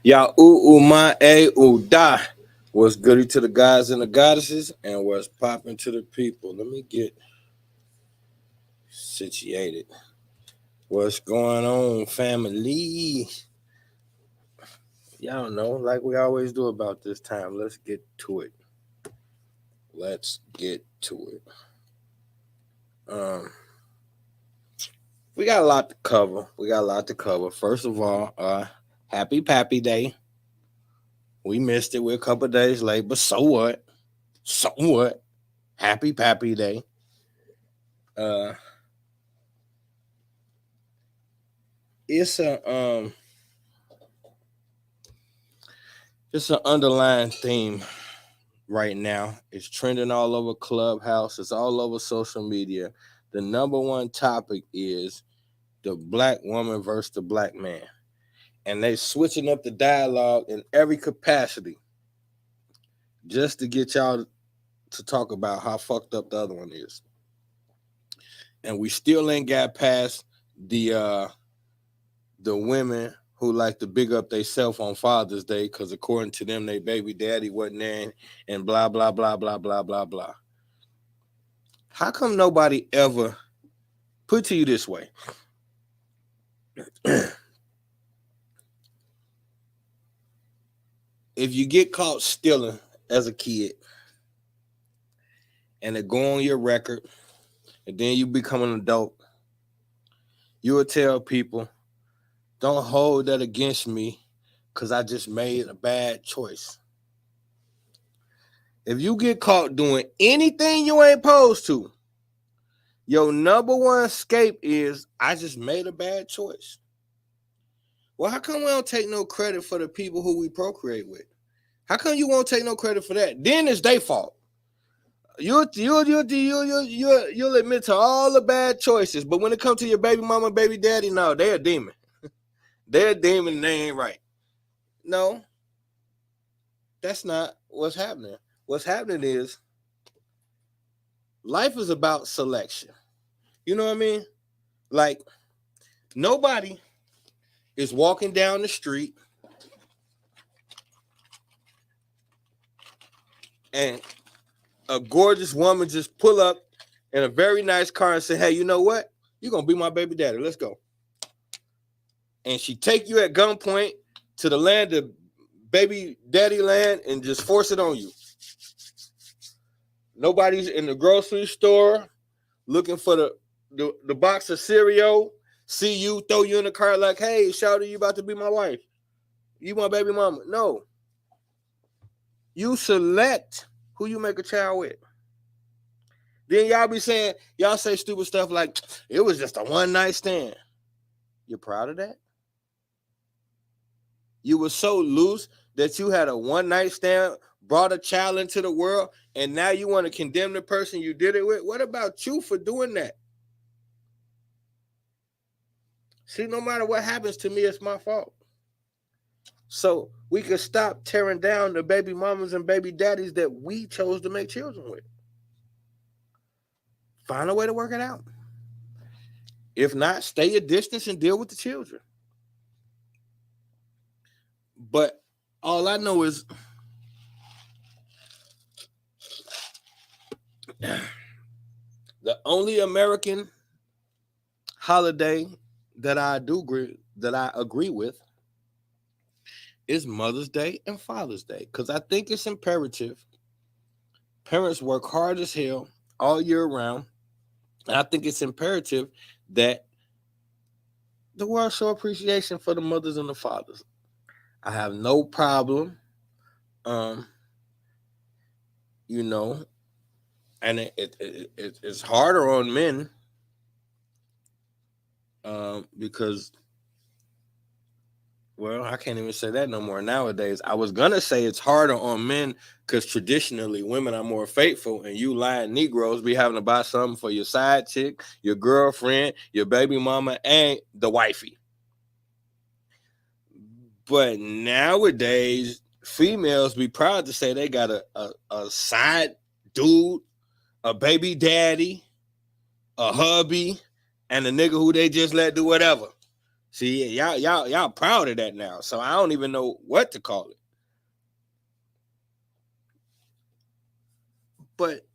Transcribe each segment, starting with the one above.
Ya ooh my a ooh da. What's goody to the guys and the goddesses, and what's popping to the people? Let me get situated. What's going on, family? Y'all know, like we always do about this time. Let's get to it. Let's get to it. Um, we got a lot to cover. First of all, happy Pappy Day. We missed it. We're a couple days late, but so what? So what? Happy Pappy Day. Uh, it's a it's an underlying theme right now. It's trending all over Clubhouse. It's all over social media. The number one topic is the black woman versus the black man, and they switching up the dialogue in every capacity just to get y'all to talk about how fucked up the other one is. And we still ain't got past the women who like to big up themselves on Father's Day because according to them, their baby daddy wasn't there and blah, blah, blah, blah, blah, blah, blah. How come nobody ever put to you this way? If you get caught stealing as a kid and it go on your record and then you become an adult, you will tell people, don't hold that against me because I just made a bad choice. If you get caught doing anything you ain't supposed to, your number one escape is, I just made a bad choice. Well, how come we don't take no credit for the people who we procreate with? How come you won't take no credit for that? Then it's their fault. You'll admit to all the bad choices, but when it comes to your baby mama, baby daddy, no, they're a demon. They're a demon and they ain't right. No, that's not what's happening. What's happening is life is about selection. You know what I mean? Like, nobody is walking down the street and a gorgeous woman just pull up in a very nice car and say, hey, you know what? You're going to be my baby daddy. Let's go. And she take you at gunpoint to the land of baby daddy land and just force it on you. Nobody's in the grocery store looking for the box of cereal, see you, throw you in the car like, hey, shawty, you about to be my wife. You my baby mama. No. You select who you make a child with. Then y'all say stupid stuff like, it was just a one night stand. You're proud of that? You were so loose that you had a one night stand, brought a child into the world, and now you want to condemn the person you did it with? What about you for doing that? See, no matter what happens to me, it's my fault. So we could stop tearing down the baby mamas and baby daddies that we chose to make children with. Find a way to work it out. If not, stay your distance and deal with the children. But all I know is the only American holiday that I agree with is Mother's Day and Father's Day, because I think it's imperative. Parents work hard as hell all year round, and I think it's imperative that the world show appreciation for the mothers and the fathers. I have no problem, and it's harder on men because, well, I can't even say that no more nowadays. I was gonna say it's harder on men because traditionally women are more faithful, and you lying Negroes be having to buy something for your side chick, your girlfriend, your baby mama, and the wifey. But nowadays, females be proud to say they got a side dude, a baby daddy, a hubby, and a nigga who they just let do whatever. See, y'all proud of that now. So I don't even know what to call it. But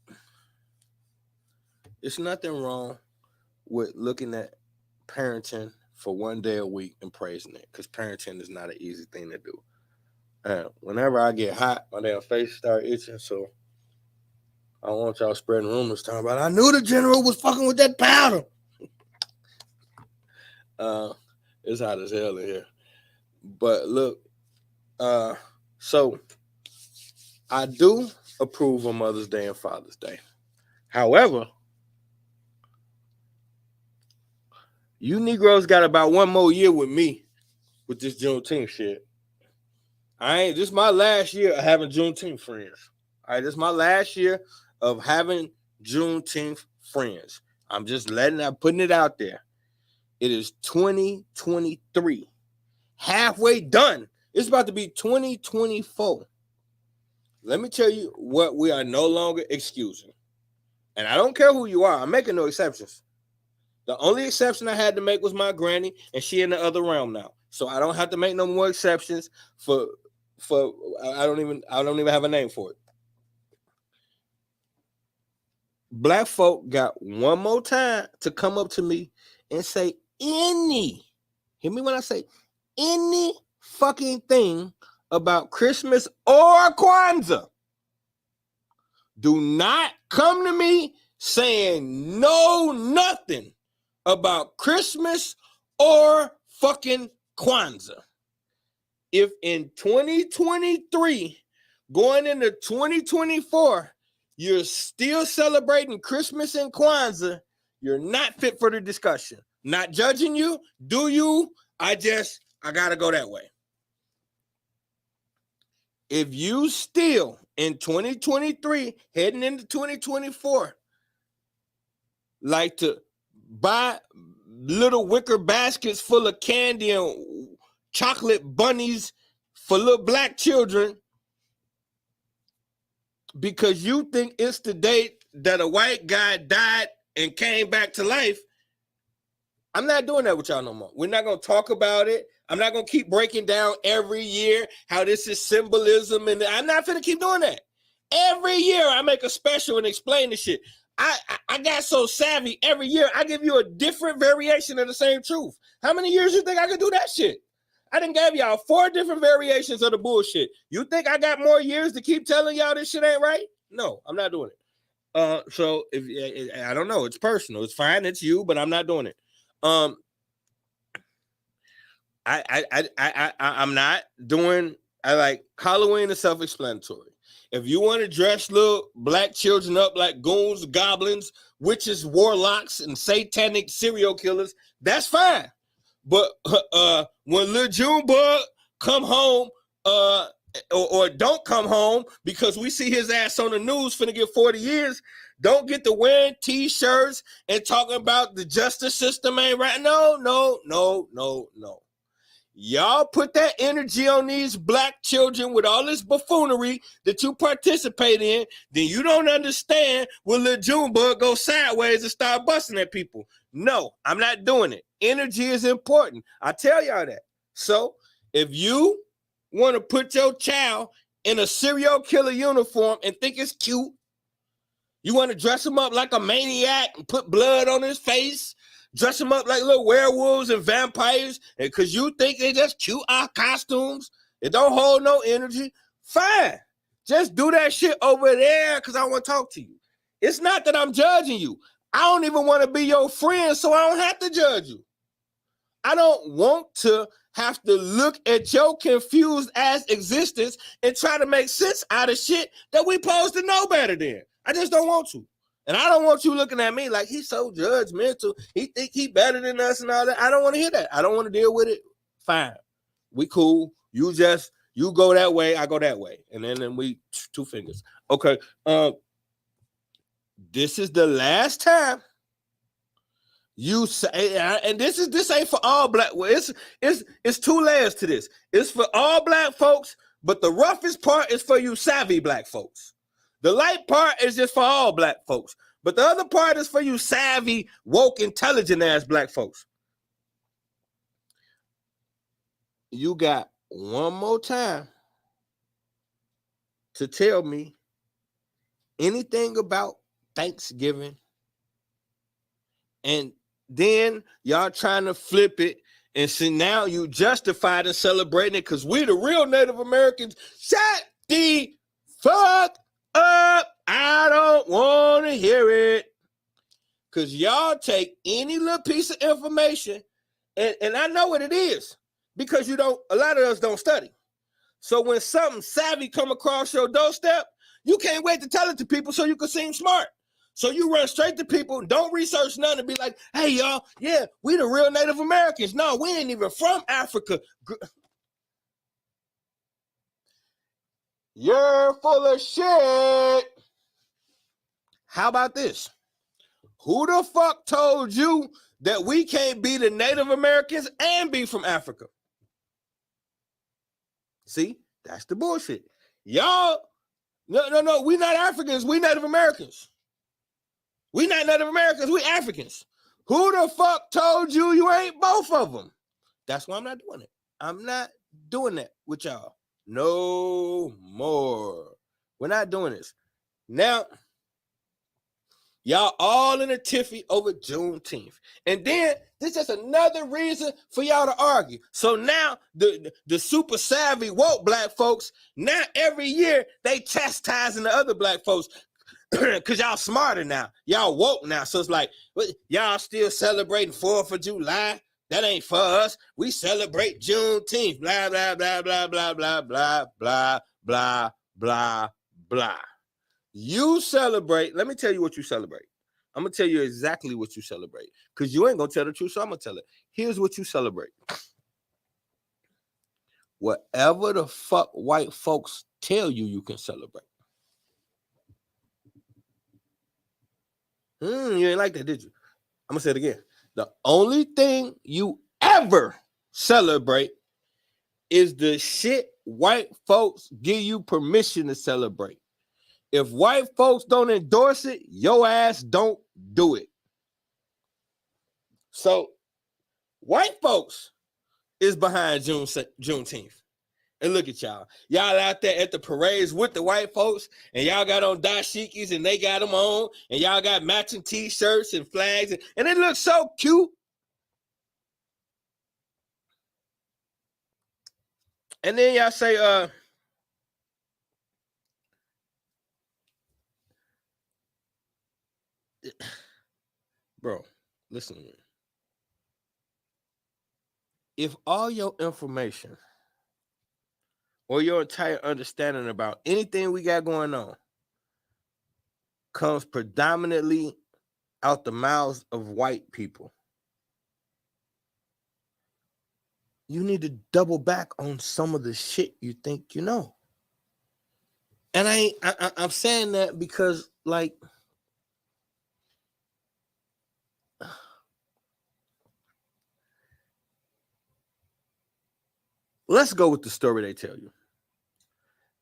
it's nothing wrong with looking at parenting for one day a week and praising it, because parenting is not an easy thing to do. Whenever I get hot, my damn face start itching, so I don't want y'all spreading rumors talking about I knew the general was fucking with that powder. It's hot as hell in here. But look, so I do approve of Mother's Day and Father's Day. However, you Negroes got about one more year with me with this Juneteenth shit. This is my last year of having Juneteenth friends. All right, this is my last year of having Juneteenth friends. I'm putting it out there. It is 2023. Halfway done. It's about to be 2024. Let me tell you what we are no longer excusing. And I don't care who you are. I'm making no exceptions. The only exception I had to make was my granny, and she in the other realm now. So I don't have to make no more exceptions for I don't even have a name for it. Black folk got one more time to come up to me and say hear me when I say any fucking thing about Christmas or Kwanzaa. Do not come to me saying nothing about Christmas or fucking Kwanzaa. If in 2023, going into 2024, you're still celebrating Christmas and Kwanzaa, you're not fit for the discussion. Not judging you. Do you? I gotta go that way. If you still in 2023, heading into 2024, like to buy little wicker baskets full of candy and chocolate bunnies for little black children because you think it's the date that a white guy died and came back to life, I'm not doing that with y'all no more. We're not going to talk about it. I'm not going to keep breaking down every year how this is symbolism, and I'm not going to keep doing that. Every year I make a special and explain the shit. I got so savvy. Every year I give you a different variation of the same truth. How many years you think I could do that shit? I done gave y'all 4 different variations of the bullshit. You think I got more years to keep telling y'all this shit ain't right? No, I'm not doing it. So if I don't know, it's personal. It's fine. It's you, but I'm not doing it. I'm not doing. I like Halloween is self-explanatory. If you want to dress little black children up like goons, goblins, witches, warlocks, and satanic serial killers, that's fine. But when Lil Junebug come home, or don't come home because we see his ass on the news finna get 40 years, don't get to wearing t-shirts and talking about the justice system ain't right. No. Y'all put that energy on these black children with all this buffoonery that you participate in, then you don't understand when Lil Junebug go sideways and start busting at people. No, I'm not doing it. Energy is important. I tell y'all that. So if you want to put your child in a serial killer uniform and think it's cute, you want to dress him up like a maniac and put blood on his face, dress them up like little werewolves and vampires, because you think they just cute costumes, it don't hold no energy, fine. Just do that shit over there because I want to talk to you. It's not that I'm judging you. I don't even want to be your friend, so I don't have to judge you. I don't want to have to look at your confused ass existence and try to make sense out of shit that we supposed to know better than. I just don't want to. And I don't want you looking at me like he's so judgmental. He think he better than us and all that. I don't want to hear that. I don't want to deal with it. Fine. We cool. You go that way, I go that way. And then we 2 fingers. Okay. This is the last time you say, and this ain't for all black. Well, it's 2 layers to this. It's for all black folks, but the roughest part is for you savvy black folks. The light part is just for all black folks. But the other part is for you savvy, woke, intelligent ass black folks. you got one more time to tell me anything about Thanksgiving, and then y'all trying to flip it and see now you justified in celebrating it because we the real Native Americans. Shut the fuck up. I don't want to hear it. Because y'all take any little piece of information, and I know what it is, because a lot of us don't study. So when something savvy come across your doorstep, you can't wait to tell it to people so you can seem smart. So you run straight to people, don't research none, and be like, hey, y'all, yeah, we the real Native Americans. No, we ain't even from Africa. You're full of shit. How about this? Who the fuck told you that we can't be the Native Americans and be from Africa? See, that's the bullshit. Y'all, no, we not Africans, we Native Americans. We not Native Americans, we Africans. Who the fuck told you you ain't both of them? That's why I'm not doing it. I'm not doing that with y'all. No more. We're not doing this. Now, y'all all in a tiffy over Juneteenth. And then this is another reason for y'all to argue. So now the super savvy woke black folks, now every year they chastising the other black folks because y'all smarter now. Y'all woke now. So it's like, y'all still celebrating 4th of July? That ain't for us. We celebrate Juneteenth. Blah, blah, blah, blah, blah, blah, blah, blah, blah, blah, blah. You celebrate. Let me tell you what you celebrate. I'm going to tell you exactly what you celebrate. Because you ain't going to tell the truth, so I'm going to tell it. Here's what you celebrate. Whatever the fuck white folks tell you, you can celebrate. You ain't like that, did you? I'm going to say it again. The only thing you ever celebrate is the shit white folks give you permission to celebrate. If white folks don't endorse it, your ass don't do it. So, white folks is behind Juneteenth. And look at y'all. Y'all out there at the parades with the white folks, and y'all got on dashikis, and they got them on, and y'all got matching t-shirts and flags, and it looks so cute. And then y'all say, bro, listen to me. If all your information or your entire understanding about anything we got going on comes predominantly out the mouths of white people, you need to double back on some of the shit you think you know. And I'm saying that because, like, let's go with the story they tell you.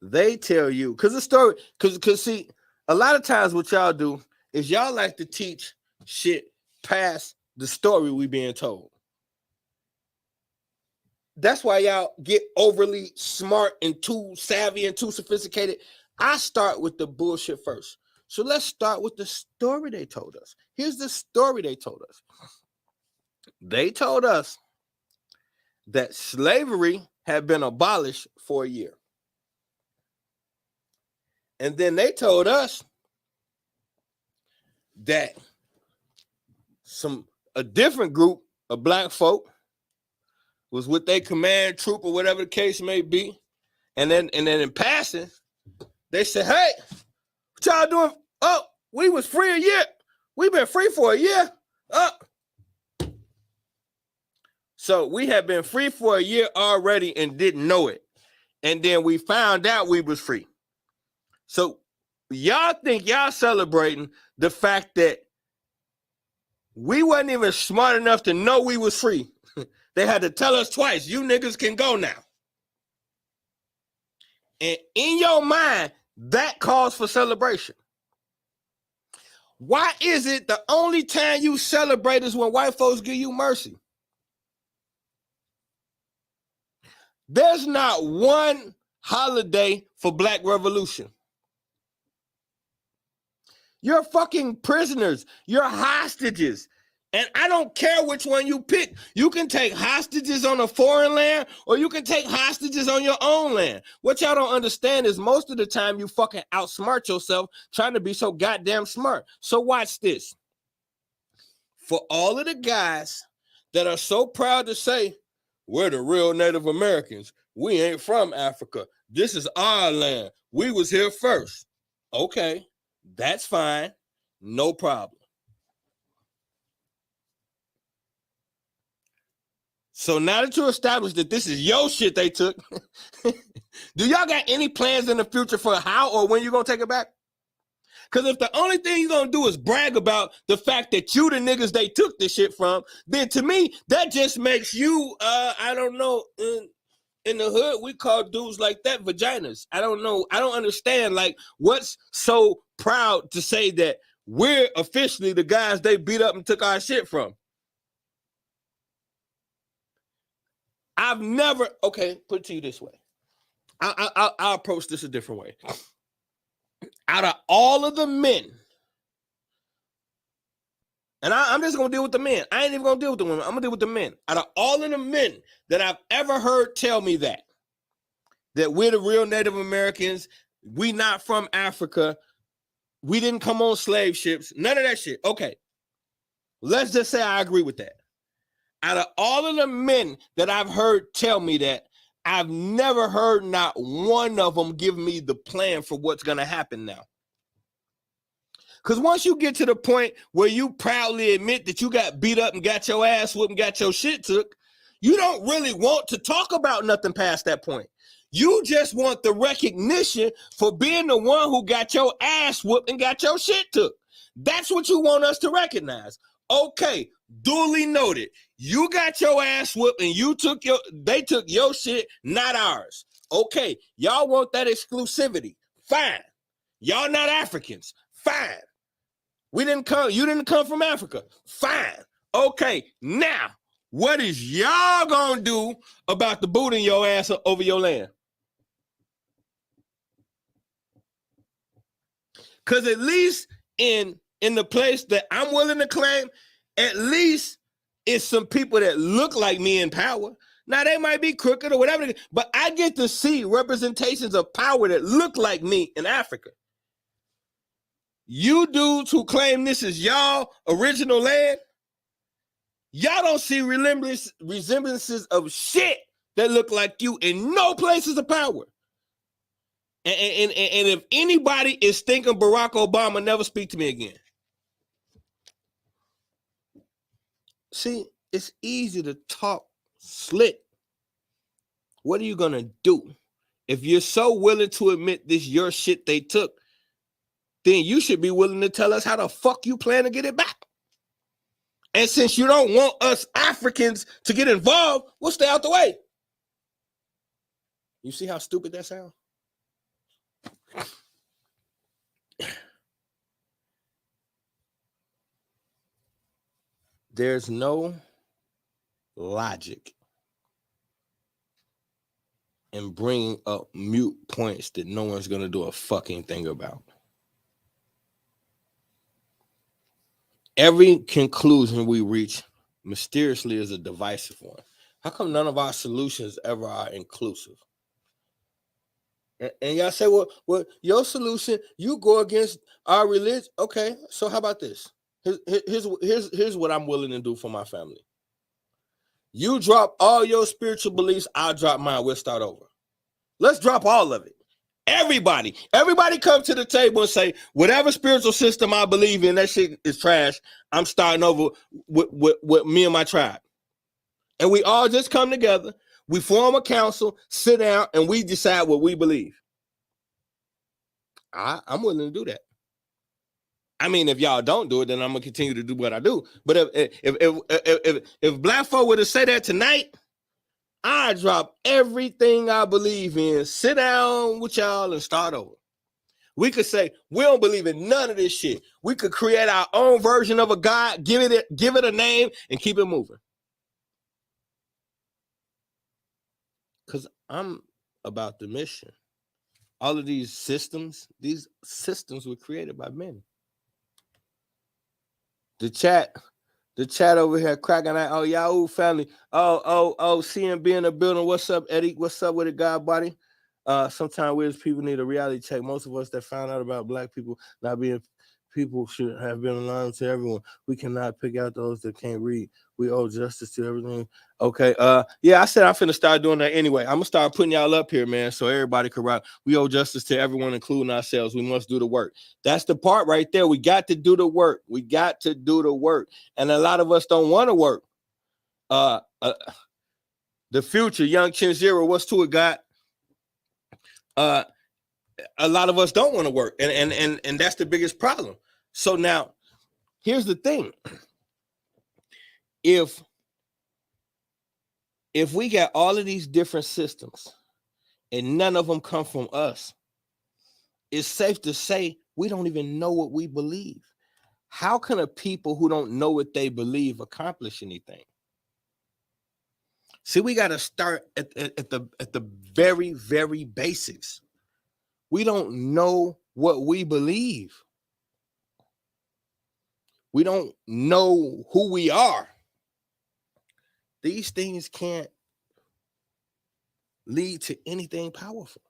They tell you, because the story, because see, a lot of times what y'all do is y'all like to teach shit past the story we being told. That's why y'all get overly smart and too savvy and too sophisticated. I start with the bullshit first. So let's start with the story they told us. Here's the story they told us. They told us that slavery had been abolished for a year. And then they told us that a different group of black folk was with their command troop or whatever the case may be. And then in passing, they said, hey, what y'all doing? Oh, we was free a year. We've been free for a year. So we had been free for a year already and didn't know it. And then we found out we was free. So y'all think y'all celebrating the fact that we wasn't even smart enough to know we was free. They had to tell us twice, you niggas can go now. And in your mind, that calls for celebration. Why is it the only time you celebrate is when white folks give you mercy? There's not one holiday for Black Revolution. You're fucking prisoners. You're hostages. And I don't care which one you pick. You can take hostages on a foreign land or you can take hostages on your own land. What y'all don't understand is most of the time you fucking outsmart yourself trying to be so goddamn smart. So watch this. For all of the guys that are so proud to say, we're the real Native Americans. We ain't from Africa. This is our land. We was here first. Okay, that's fine. No problem. So now that you established that this is your shit they took, do y'all got any plans in the future for how or when you're going to take it back? Because if the only thing you're going to do is brag about the fact that you the niggas they took this shit from, then to me, that just makes you, I don't know, in the hood, we call dudes like that vaginas. I don't know. I don't understand, like, what's so proud to say that we're officially the guys they beat up and took our shit from? I've never, okay, put it to you this way. I'll approach this a different way. Out of all of the men, and I'm just going to deal with the men. I ain't even going to deal with the women. I'm going to deal with the men. Out of all of the men that I've ever heard tell me that we're the real Native Americans, we not from Africa, we didn't come on slave ships, none of that shit. Okay, let's just say I agree with that. Out of all of the men that I've heard tell me that, I've never heard not one of them give me the plan for what's going to happen now. Because once you get to the point where you proudly admit that you got beat up and got your ass whooped and got your shit took, you don't really want to talk about nothing past that point. You just want the recognition for being the one who got your ass whooped and got your shit took. That's what you want us to recognize. Okay, duly noted. You got your ass whooped and they took your shit, not ours. Okay, y'all want that exclusivity. Fine. Y'all not Africans. Fine. You didn't come from Africa. Fine. Okay, now, what is y'all gonna do about the booting your ass over your land? Because at least in the place that I'm willing to claim, at least it's some people that look like me in power. Now, they might be crooked or whatever, but I get to see representations of power that look like me in Africa. You dudes who claim this is y'all original land, y'all don't see resemblances of shit that look like you in no places of power. And if anybody is thinking Barack Obama, never speak to me again. See, it's easy to talk slick. What are you going to do? If you're so willing to admit this your shit they took, then you should be willing to tell us how the fuck you plan to get it back. And since you don't want us Africans to get involved, we'll stay out the way. You see how stupid that sounds? There's no logic in bringing up mute points that no one's going to do a fucking thing about. Every conclusion we reach mysteriously is a divisive one. How come none of our solutions ever are inclusive? And y'all say, well, your solution, you go against our religion. Okay, so how about this? Here's what I'm willing to do for my family. You drop all your spiritual beliefs, I'll drop mine. We'll start over. Let's drop all of it. Everybody come to the table and say, whatever spiritual system I believe in, that shit is trash. I'm starting over with me and my tribe. And we all just come together. We form a council, sit down, and we decide what we believe. I'm willing to do that. I mean, if y'all don't do it, then I'm gonna continue to do what I do. But if black folk were to say that tonight, I drop everything I believe in, sit down with y'all, and start over. We could say we don't believe in none of this shit. We could create our own version of a God, give it a name, and keep it moving. because I'm about the mission. All of these systems were created by men. The chat over here cracking out. Oh, Yahoo family. Oh, CMB in the building. What's up, Eddie? What's up with it, God body? Sometimes we as people need a reality check. Most of us that found out about black people not being people should have been aligned to everyone. We cannot pick out those that can't read. We owe justice to everything. Okay. Yeah, I said I'm finna start doing that anyway. I'm gonna start putting y'all up here, man, so everybody can rock. We owe justice to everyone, including ourselves. We must do the work. That's the part right there. We got to do the work. We got to do the work. And a lot of us don't want to work. The future, young Chin Zero, what's to it, God? A lot of us don't want to work, and that's the biggest problem. So now, here's the thing: if we got all of these different systems, and none of them come from us, it's safe to say we don't even know what we believe. How can a people who don't know what they believe accomplish anything? See, we got to start at the very, very basics. We don't know what we believe. We don't know who we are. These things can't lead to anything powerful.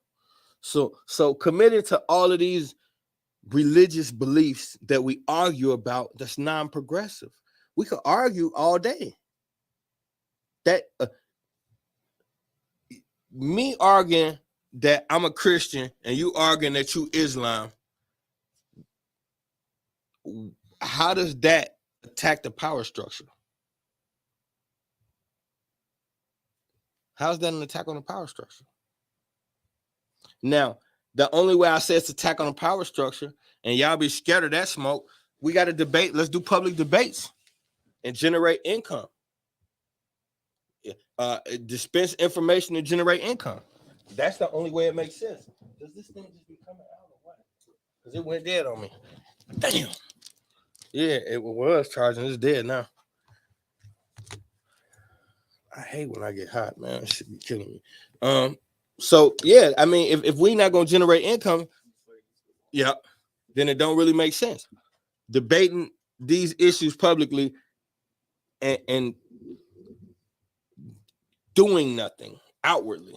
So committed to all of these religious beliefs that we argue about, that's non-progressive. We could argue all day. That me arguing that I'm a Christian and you arguing that you Islam, how does that attack the power structure? How's that an attack on the power structure? Now, the only way I say it's attack on the power structure, and y'all be scared of that smoke, we got to debate. Let's do public debates and generate income. Dispense information to generate income. That's the only way it makes sense. Does this thing just be coming out or what? Because it went dead on me. Damn. Yeah, it was charging. It's dead now. I hate when I get hot, man. It should be killing me. So yeah, I mean, if we not gonna generate income, yeah, then it don't really make sense. Debating these issues publicly and doing nothing outwardly.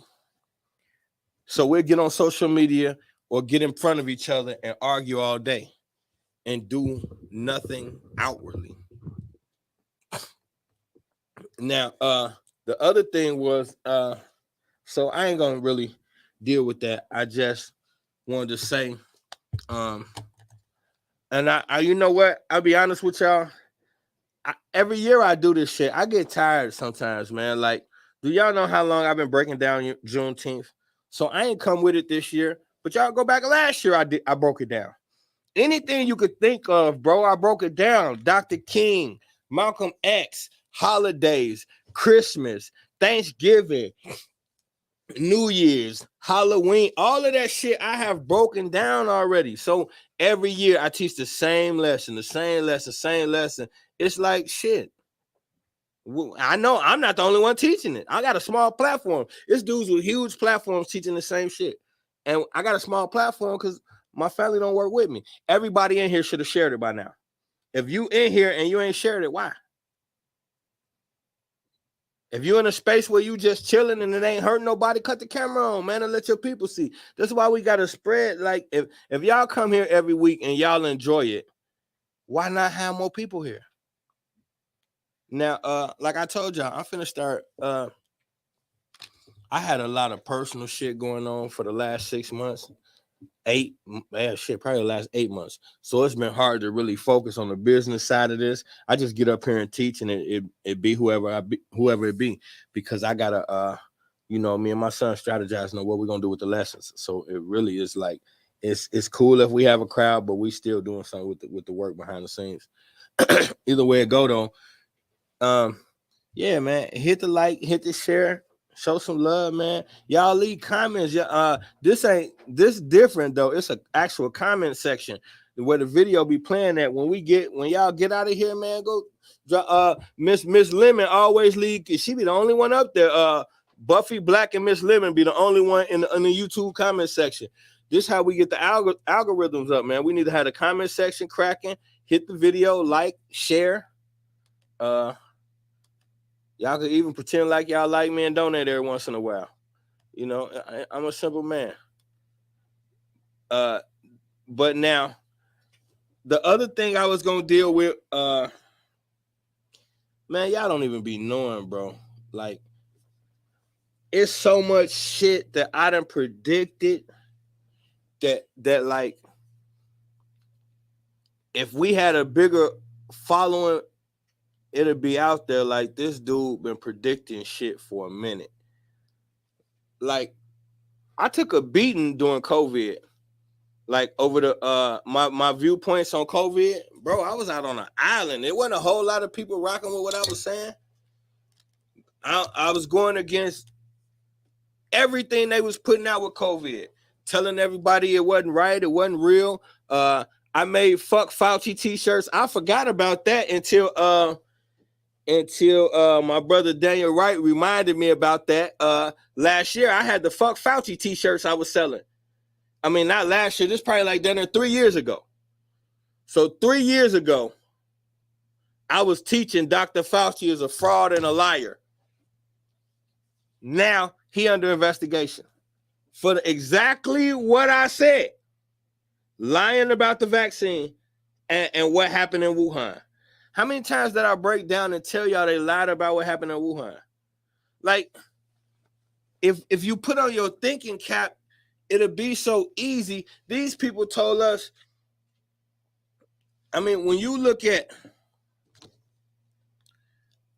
So we'll get on social media or get in front of each other and argue all day and do nothing outwardly. Now, the other thing was, so I ain't gonna really deal with that. I just wanted to say, and I you know what? I'll be honest with y'all. Every year I do this shit, I get tired sometimes, man. Like, do y'all know how long I've been breaking down Juneteenth? So I ain't come with it this year, but y'all go back last year. I broke it down. Anything you could think of, bro, I broke it down. Dr. King, Malcolm X, holidays, Christmas, Thanksgiving, New Year's, Halloween, all of that shit I have broken down already. So every year I teach the same lesson. It's like shit. I know I'm not the only one teaching it. I got a small platform. It's dudes with huge platforms teaching the same shit. And I got a small platform because my family don't work with me. Everybody in here should have shared it by now. If you in here and you ain't shared it, why? If you're in a space where you just chilling and it ain't hurting nobody, cut the camera on, man, and let your people see. That's why we got to spread. Like, if y'all come here every week and y'all enjoy it, why not have more people here? Now, like I told y'all, I'm finna start. I had a lot of personal shit going on for the last 6 months. Probably the last 8 months. So it's been hard to really focus on the business side of this. I just get up here and teach, and it be whoever it be, because I gotta, me and my son strategizing on what we're gonna do with the lessons. So it really is like, it's cool if we have a crowd, but we still doing something with the work behind the scenes. Either way it go though, yeah, man, hit the like, hit the share. Show some love, man. Y'all leave comments. This different though. It's an actual comment section where the video be playing at. When y'all get out of here, man, go. Miss Lemon always leave. She be the only one up there. Buffy Black and Miss Living be the only one in the YouTube comment section. This is how we get the algorithms up, man. We need to have the comment section cracking. Hit the video, like, share. Y'all could even pretend like y'all like me and donate every once in a while. You know, I'm a simple man. But now, the other thing I was gonna deal with, man, y'all don't even be knowing, bro. Like, it's so much shit that I done predicted that like, if we had a bigger following, it'd be out there. Like, this dude been predicting shit for a minute. Like, I took a beating during COVID. Like, over the my viewpoints on COVID, bro. I was out on an island. There wasn't a whole lot of people rocking with what I was saying. I was going against everything they was putting out with COVID, telling everybody it wasn't right, it wasn't real. I made fuck Fauci t-shirts. I forgot about that until my brother Daniel Wright reminded me about that. Last year I had the fuck Fauci t-shirts I was selling. I mean, not last year. This is probably like done 3 years ago. So 3 years ago, I was teaching Dr. Fauci is a fraud and a liar. Now he under investigation for exactly what I said, lying about the vaccine and what happened in Wuhan. How many times did I break down and tell y'all they lied about what happened in Wuhan? Like, if you put on your thinking cap, it'll be so easy. These people told us, I mean, when you look at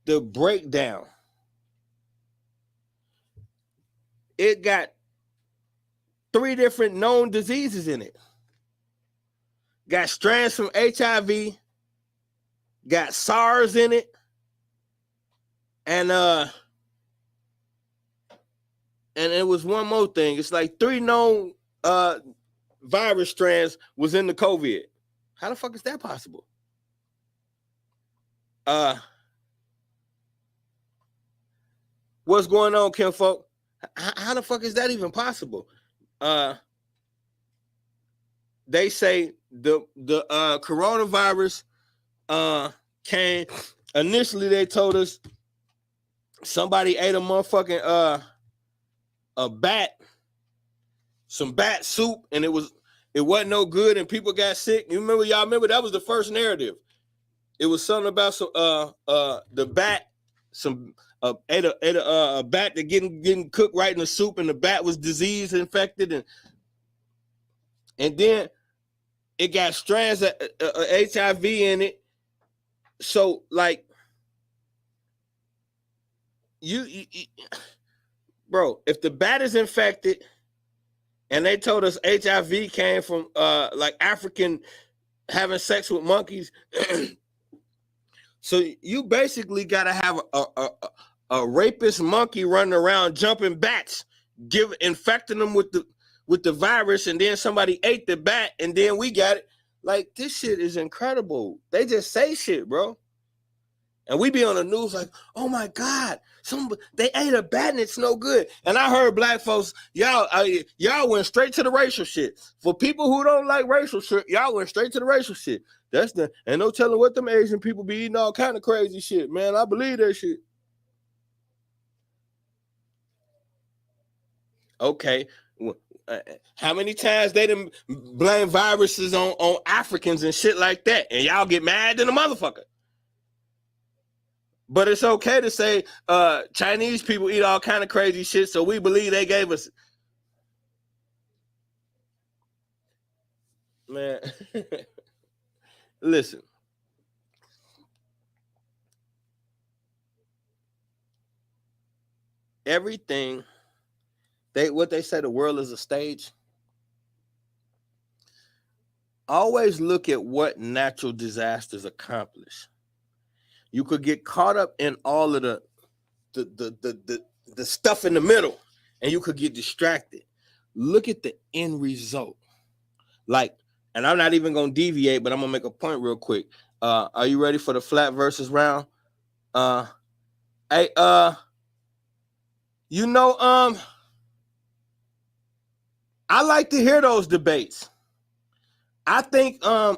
the breakdown, it got 3 different known diseases in it. Got strands from HIV, got SARS in it, and it was one more thing. It's like 3 known virus strands was in the COVID. How the fuck is that possible? What's going on, kinfolk? How the fuck is that even possible? They say the coronavirus came. Initially, they told us somebody ate a motherfucking a bat, some bat soup, and it wasn't no good, and people got sick. Y'all remember that was the first narrative. It was something about some the bat, some ate a bat that getting cooked right in the soup, and the bat was disease infected, and then it got strands of HIV in it. So like you bro, if the bat is infected, and they told us HIV came from like African having sex with monkeys. So you basically got to have a rapist monkey running around jumping bats, infecting them with the virus, and then somebody ate the bat, and then we got it. Like, this shit is incredible. They just say shit, bro. And we be on the news like, oh my God, they ate a bat and it's no good. And I heard black folks, y'all went straight to the racial shit. For people who don't like racial shit, y'all went straight to the racial shit. And no telling what them Asian people be eating all kind of crazy shit, man. I believe that shit. Okay. How many times they done blame viruses on Africans and shit like that, and y'all get mad than a motherfucker? But it's okay to say Chinese people eat all kind of crazy shit, so we believe they gave us. Man, listen. Everything, what they say, the world is a stage. Always look at what natural disasters accomplish. You could get caught up in all of the stuff in the middle, and you could get distracted. Look at the end result. Like, and I'm not even gonna deviate, but I'm gonna make a point real quick. Are you ready for the flat versus round? You You know, I like to hear those debates. I think I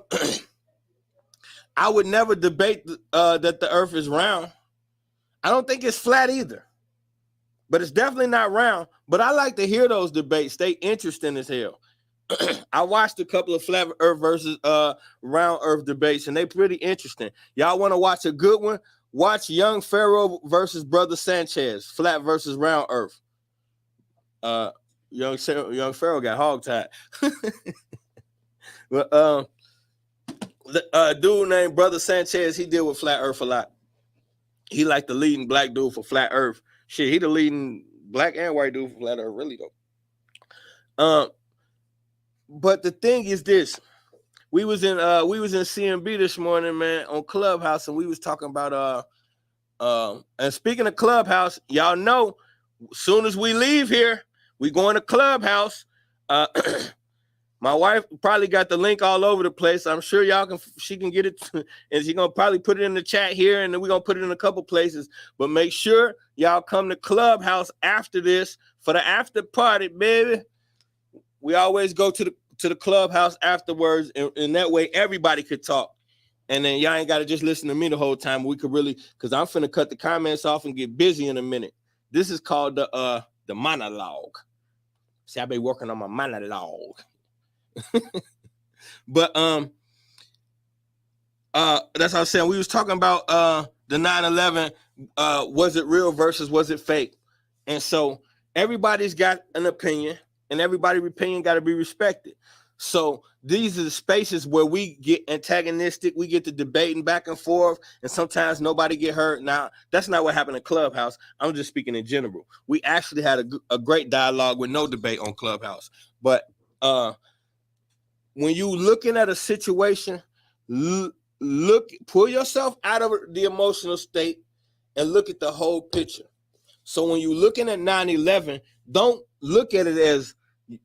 would never debate that the earth is round. I don't think it's flat either. But it's definitely not round. But I like to hear those debates. They interesting as hell. I watched a couple of flat earth versus round earth debates, and they pretty interesting. Y'all want to watch a good one? Watch Young Pharaoh versus Brother Sanchez, flat versus round earth. Young Pharaoh got hogtied. But the dude named Brother Sanchez, he deal with flat earth a lot. He like the leading black dude for flat earth. Shit, he the leading black and white dude for flat earth, really though. But the thing is this. We was in CMB this morning, man, on Clubhouse, and we was talking about and speaking of Clubhouse, y'all know, as soon as we leave here, we going to Clubhouse. My wife probably got the link all over the place. I'm sure she can get it, and she's gonna probably put it in the chat here, and then we're gonna put it in a couple places. But make sure y'all come to Clubhouse after this for the after party, baby. We always go to the Clubhouse afterwards, and that way everybody could talk. And then y'all ain't got to just listen to me the whole time. We could really, because I'm finna cut the comments off and get busy in a minute. This is called the monologue. See, I've been working on my monologue. But that's what I was saying. We was talking about the 9/11. Was it real versus was it fake? And so everybody's got an opinion, and everybody's opinion got to be respected. So these are the spaces where we get antagonistic. We get to debating back and forth, and sometimes nobody get hurt. Now, that's not what happened in Clubhouse. I'm just speaking in general. We actually had a great dialogue with no debate on Clubhouse. But when you looking at a situation, pull yourself out of the emotional state and look at the whole picture. So when you're looking at 9/11, don't look at it as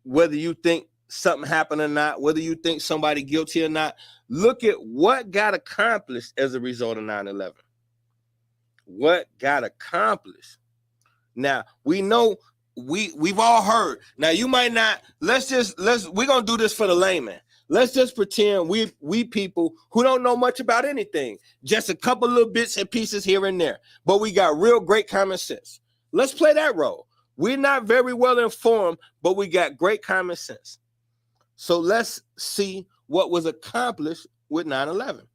whether you think something happened or not, whether you think somebody guilty or not. Look at what got accomplished as a result of 9/11. What got accomplished. Now, we know we've all heard. Now, you might not, we're going to do this for the layman. Let's just pretend we people who don't know much about anything, just a couple little bits and pieces here and there, but we got real great common sense. Let's play that role. We're not very well informed, but we got great common sense. So let's see what was accomplished with 9/11.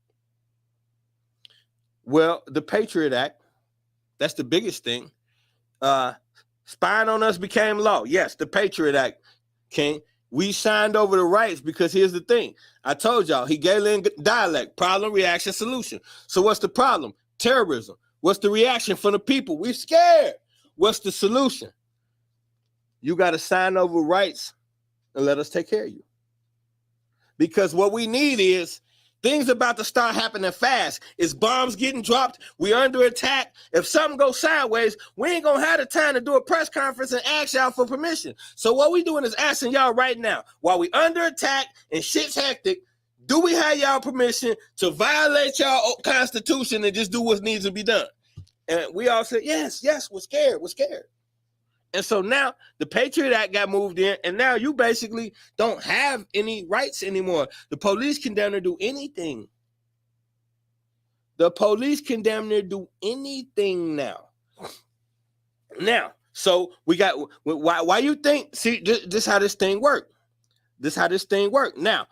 Well, the Patriot Act, that's the biggest thing. Spying on us became law. Yes, the Patriot Act, King. We signed over the rights because here's the thing. I told y'all, Hegelian dialect, problem, reaction, solution. So what's the problem? Terrorism. What's the reaction from the people? We're scared. What's the solution? You got to sign over rights and let us take care of you. Because what we need is things about to start happening fast. It's bombs getting dropped. We're under attack. If something goes sideways, we ain't going to have the time to do a press conference and ask y'all for permission. So what we doing is asking y'all right now, while we under attack and shit's hectic, do we have y'all permission to violate y'all constitution and just do what needs to be done? And we all said, yes, we're scared. And so now the Patriot Act got moved in, and now you basically don't have any rights anymore. The police can damn near do anything. The police can damn near do anything now. Now, so we got, why you think, see, this how this thing work. Now,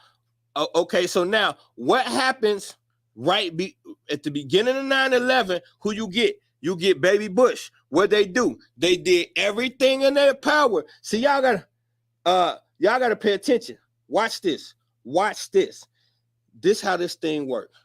okay, so now what happens at the beginning of 9/11, who you get? You get Baby Bush. What they do? They did everything in their power. See, y'all gotta pay attention. Watch this. This how this thing works.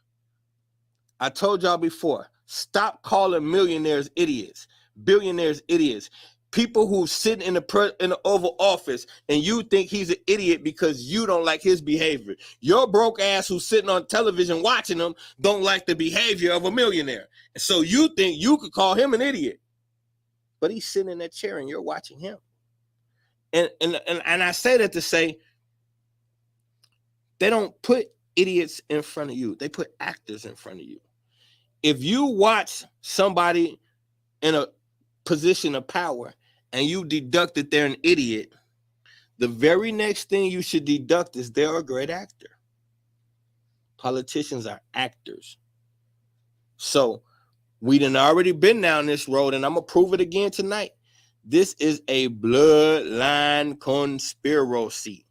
I told y'all before, stop calling millionaires idiots, billionaires idiots. People who sit in the Oval Office and you think he's an idiot because you don't like his behavior. Your broke ass who's sitting on television watching him don't like the behavior of a millionaire. So you think you could call him an idiot. But he's sitting in that chair and you're watching him. And I say that to say, they don't put idiots in front of you. They put actors in front of you. If you watch somebody in a position of power and you deduct that they're an idiot, the very next thing you should deduct is they're a great actor. Politicians are actors. So we done already been down this road, and I'm going to prove it again tonight. This is a bloodline conspiracy.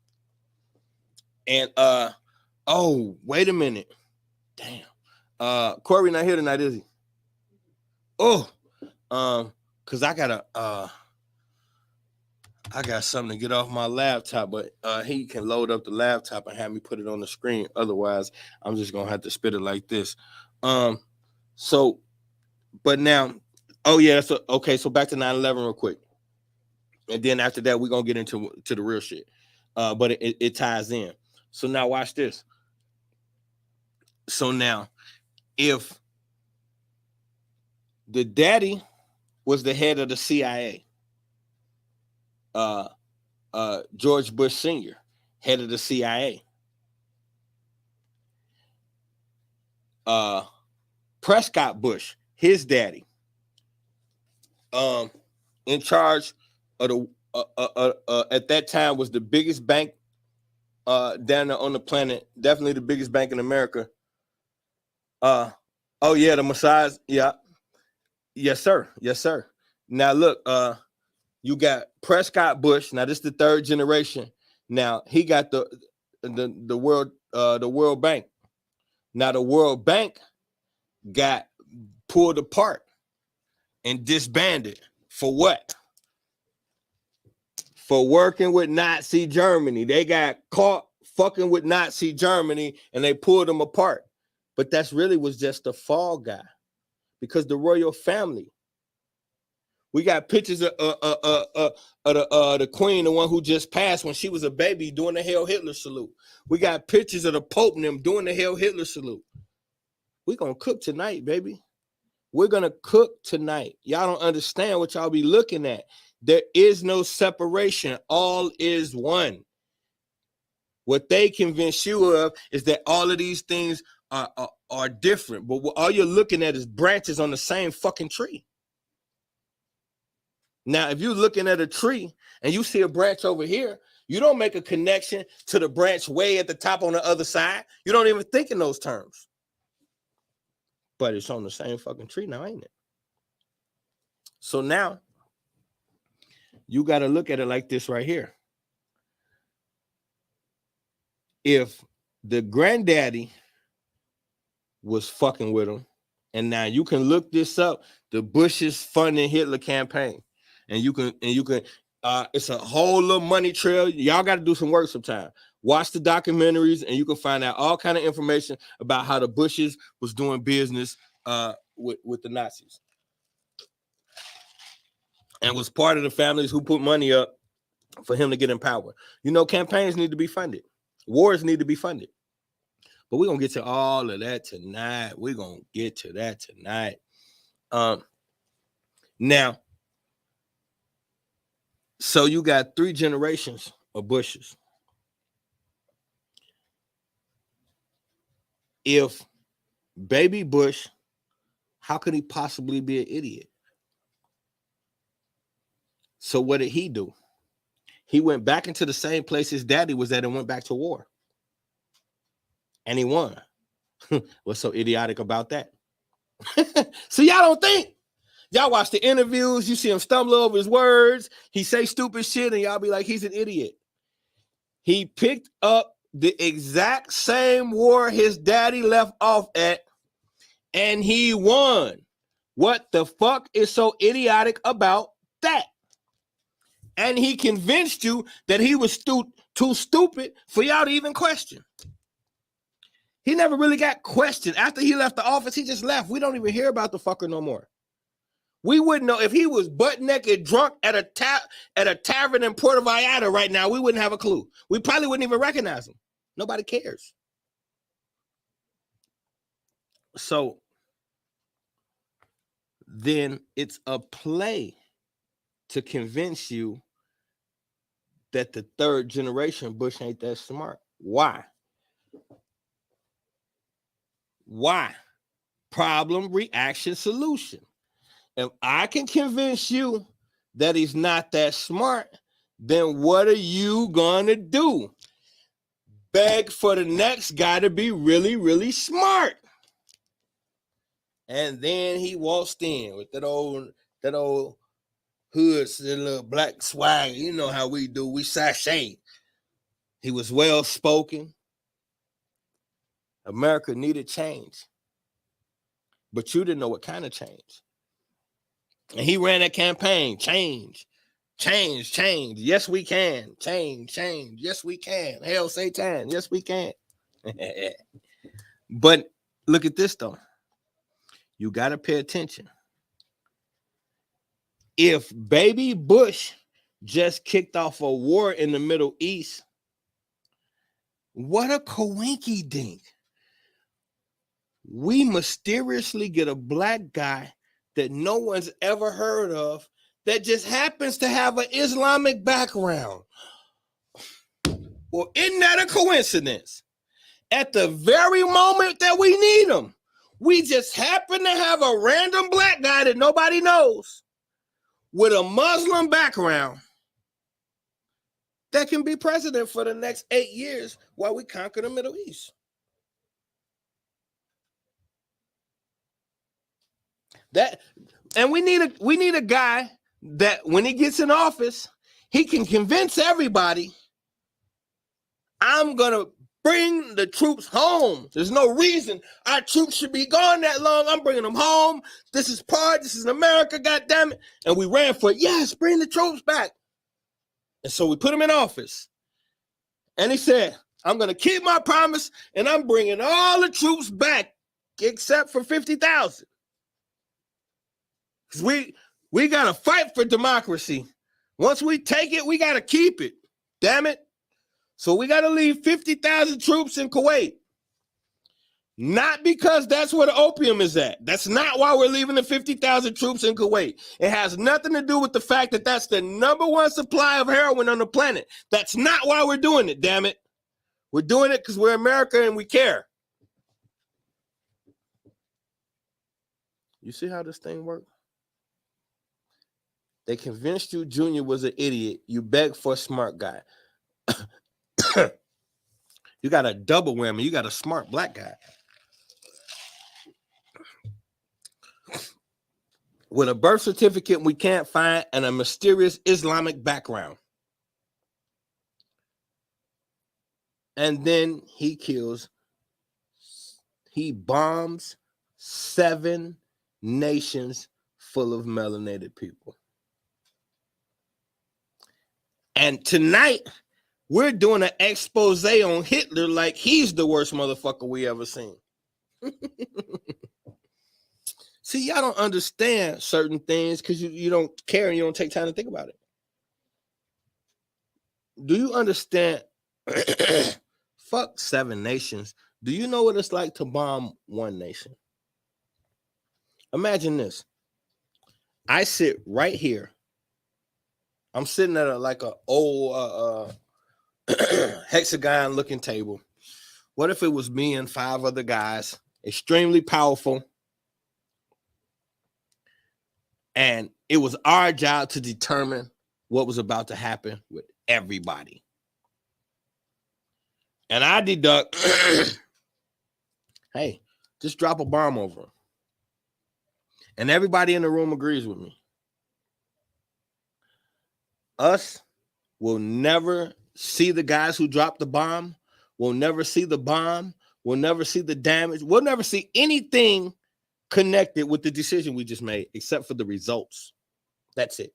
And, oh, wait a minute. Damn. Corey not here tonight, is he? Oh, because I got something to get off my laptop, but he can load up the laptop and have me put it on the screen. Otherwise, I'm just gonna have to spit it like this. So, but now, oh yeah, so okay, so back to 9/11 real quick, and then after that, we're gonna get into the real shit. But it ties in. So now watch this. So now, if the daddy was the head of the CIA, George Bush Sr., head of the CIA. Prescott Bush, his daddy, in charge of the at that time was the biggest bank down there on the planet, definitely the biggest bank in America. Oh yeah, the Messiah, yeah, yes sir. Now look, you got Prescott Bush. Now this is the third generation. Now he got the World Bank. Now the World Bank got pulled apart and disbanded. For what? For working with Nazi Germany. They got caught fucking with Nazi Germany and they pulled them apart. But that's really was just a fall guy, because the royal family. We got pictures of the queen, the one who just passed, when she was a baby, doing the Hail Hitler salute. We got pictures of the Pope and them doing the Hail Hitler salute. We're going to cook tonight, baby. We're going to cook tonight. Y'all don't understand what y'all be looking at. There is no separation. All is one. What they convince you of is that all of these things are different. But all you're looking at is branches on the same fucking tree. Now, if you're looking at a tree and you see a branch over here, you don't make a connection to the branch way at the top on the other side. You don't even think in those terms. But it's on the same fucking tree now, ain't it? So now, you got to look at it like this right here. If the granddaddy was fucking with him, and now you can look this up, the Bush's funding Hitler campaign. And you can, it's a whole little money trail. Y'all got to do some work sometime. Watch the documentaries, and you can find out all kind of information about how the Bushes was doing business with the Nazis, and was part of the families who put money up for him to get in power. You know, campaigns need to be funded. Wars need to be funded. But we're going to get to all of that tonight. We're going to get to that tonight. Now, so you got 3 generations of Bushes. If baby Bush, how could he possibly be an idiot? So what did he do? He went back into the same place his daddy was at and went back to war. And he won. What's so idiotic about that? So y'all don't think. Y'all watch the interviews, you see him stumble over his words, he say stupid shit, and y'all be like, he's an idiot. He picked up the exact same war his daddy left off at, and he won. What the fuck is so idiotic about that? And he convinced you that he was too stupid for y'all to even question. He never really got questioned. After he left the office, he just left. We don't even hear about the fucker no more. We wouldn't know if he was butt naked drunk at a tavern in Puerto Vallarta right now. We wouldn't have a clue. We probably wouldn't even recognize him. Nobody cares. So then it's a play to convince you that the 3rd generation Bush ain't that smart. Why? Problem, reaction, solution. If I can convince you that he's not that smart, then what are you gonna do? Beg for the next guy to be really, really smart. And then he waltzed in with that old hood, that little black swag. You know how we do. We sashay. He was well spoken. America needed change. But you didn't know what kind of change. And he ran that campaign. Change. Change, change. Yes, we can. Change, change. Yes, we can. Hell, Satan. Yes, we can. But look at this, though. You got to pay attention. If baby Bush just kicked off a war in the Middle East, what a coinky dink. We mysteriously get a black guy that no one's ever heard of that just happens to have an Islamic background. Well, isn't that a coincidence? At the very moment that we need him, we just happen to have a random black guy that nobody knows with a Muslim background that can be president for the next 8 years while we conquer the Middle East. And we need a guy that when he gets in office, he can convince everybody, I'm gonna bring the troops home. There's no reason our troops should be gone that long. I'm bringing them home. This is America, goddammit. And we ran for it. Yes, bring the troops back. And so we put him in office. And he said, I'm going to keep my promise, and I'm bringing all the troops back except for 50,000. Because we got to fight for democracy. Once we take it, we got to keep it. Damn it. So we got to leave 50,000 troops in Kuwait. Not because that's where the opium is at. That's not why we're leaving the 50,000 troops in Kuwait. It has nothing to do with the fact that that's the number one supply of heroin on the planet. That's not why we're doing it, damn it. We're doing it because we're America and we care. You see how this thing works? They convinced you Junior was an idiot. You begged for a smart guy. You got a double whammy. You got a smart black guy with a birth certificate we can't find and a mysterious Islamic background. And then he bombs 7 nations full of melanated people. And tonight, we're doing an expose on Hitler like he's the worst motherfucker we ever seen. See, y'all don't understand certain things because you don't care and you don't take time to think about it. Do you understand? Fuck 7 nations. Do you know what it's like to bomb 1 nation? Imagine this. I sit right here. I'm sitting at an old hexagon looking table. What if it was me and 5 other guys, extremely powerful, and it was our job to determine what was about to happen with everybody? And I deduct, hey, just drop a bomb over. And everybody in the room agrees with me. Us will never see the guys who dropped the bomb. We'll never see the bomb. We'll never see the damage. We'll never see anything connected with the decision we just made, except for the results. That's it.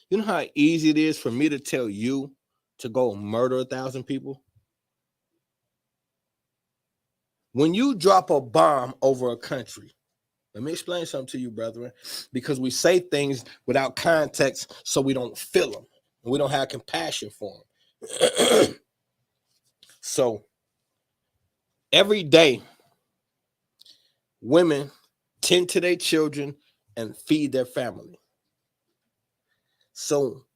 You know how easy it is for me to tell you to go murder 1,000 people? When you drop a bomb over a country, let me explain something to you, brethren, because we say things without context so we don't feel them. And we don't have compassion for them. So every day, women tend to their children and feed their family. So,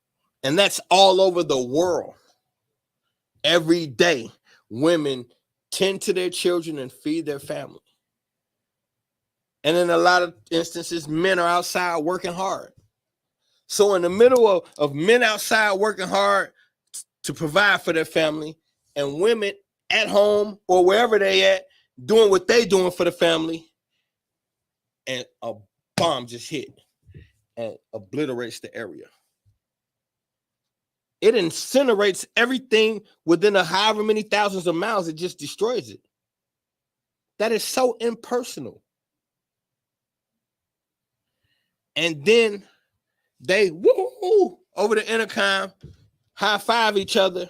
and that's all over the world. Every day, women tend to their children and feed their family. And in a lot of instances, men are outside working hard. So in the middle of men outside working hard to provide for their family and women at home or wherever they at doing what they doing for the family, and a bomb just hit and obliterates the area. It incinerates everything within a however many thousands of miles. It just destroys it. That is so impersonal. And then they woo over the intercom, high five each other,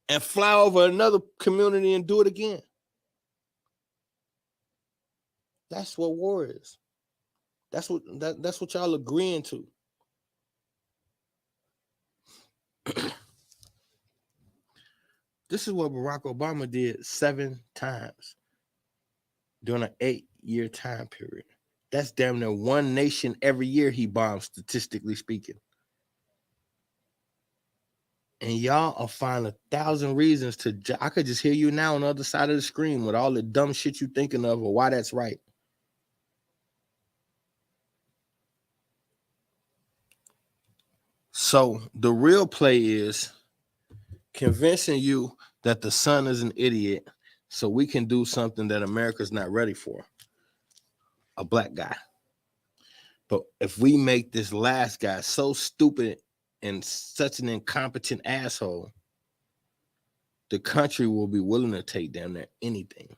and fly over another community and do it again. That's what war is. That's what y'all agreeing to. This is what Barack Obama did 7 times during an 8-year time period. That's damn near one nation every year he bombs, statistically speaking. And y'all will find 1,000 reasons to. I could just hear you now on the other side of the screen with all the dumb shit you thinking of or why that's right. So the real play is convincing you that the son is an idiot so we can do something that America's not ready for. A black guy. But if we make this last guy so stupid and such an incompetent asshole, the country will be willing to take down there anything.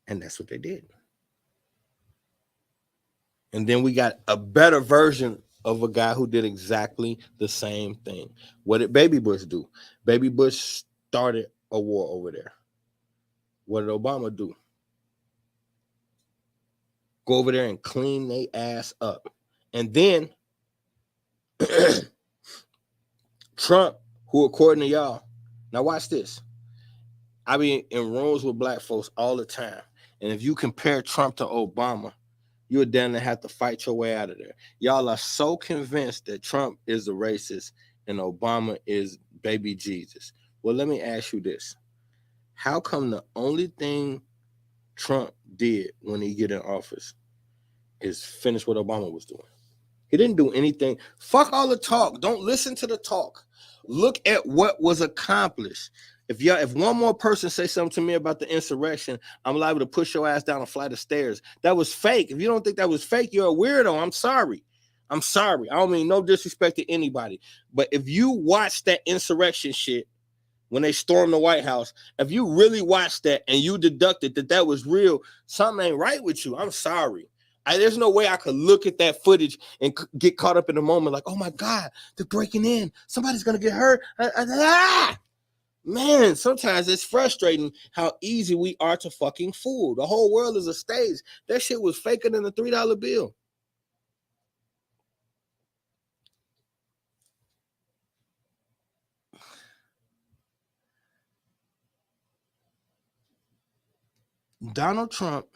And that's what they did. And then we got a better version of a guy who did exactly the same thing. What did Baby Bush do? Baby Bush started a war over there. What did Obama do? Go over there and clean their ass up. And then Trump, who according to y'all, now watch this. I be in rooms with black folks all the time. And if you compare Trump to Obama, you're down to have to fight your way out of there. Y'all are so convinced that Trump is a racist and Obama is baby Jesus. Well, let me ask you this. How come the only thing Trump did when he get in office is finish what Obama was doing? He didn't do anything. Fuck all the talk. Don't listen to the talk. Look at what was accomplished. If one more person say something to me about the insurrection, I'm liable to push your ass down a flight of stairs. That was fake. If you don't think that was fake, you're a weirdo. I'm sorry. I don't mean no disrespect to anybody. But if you watch that insurrection shit when they stormed the White House, if you really watched that and you deducted that was real, something ain't right with you. I'm sorry. There's no way I could look at that footage and get caught up in the moment like, oh my God, they're breaking in. Somebody's going to get hurt. Man, sometimes it's frustrating how easy we are to fucking fool. The whole world is a stage. That shit was faker than a $3 bill. Donald Trump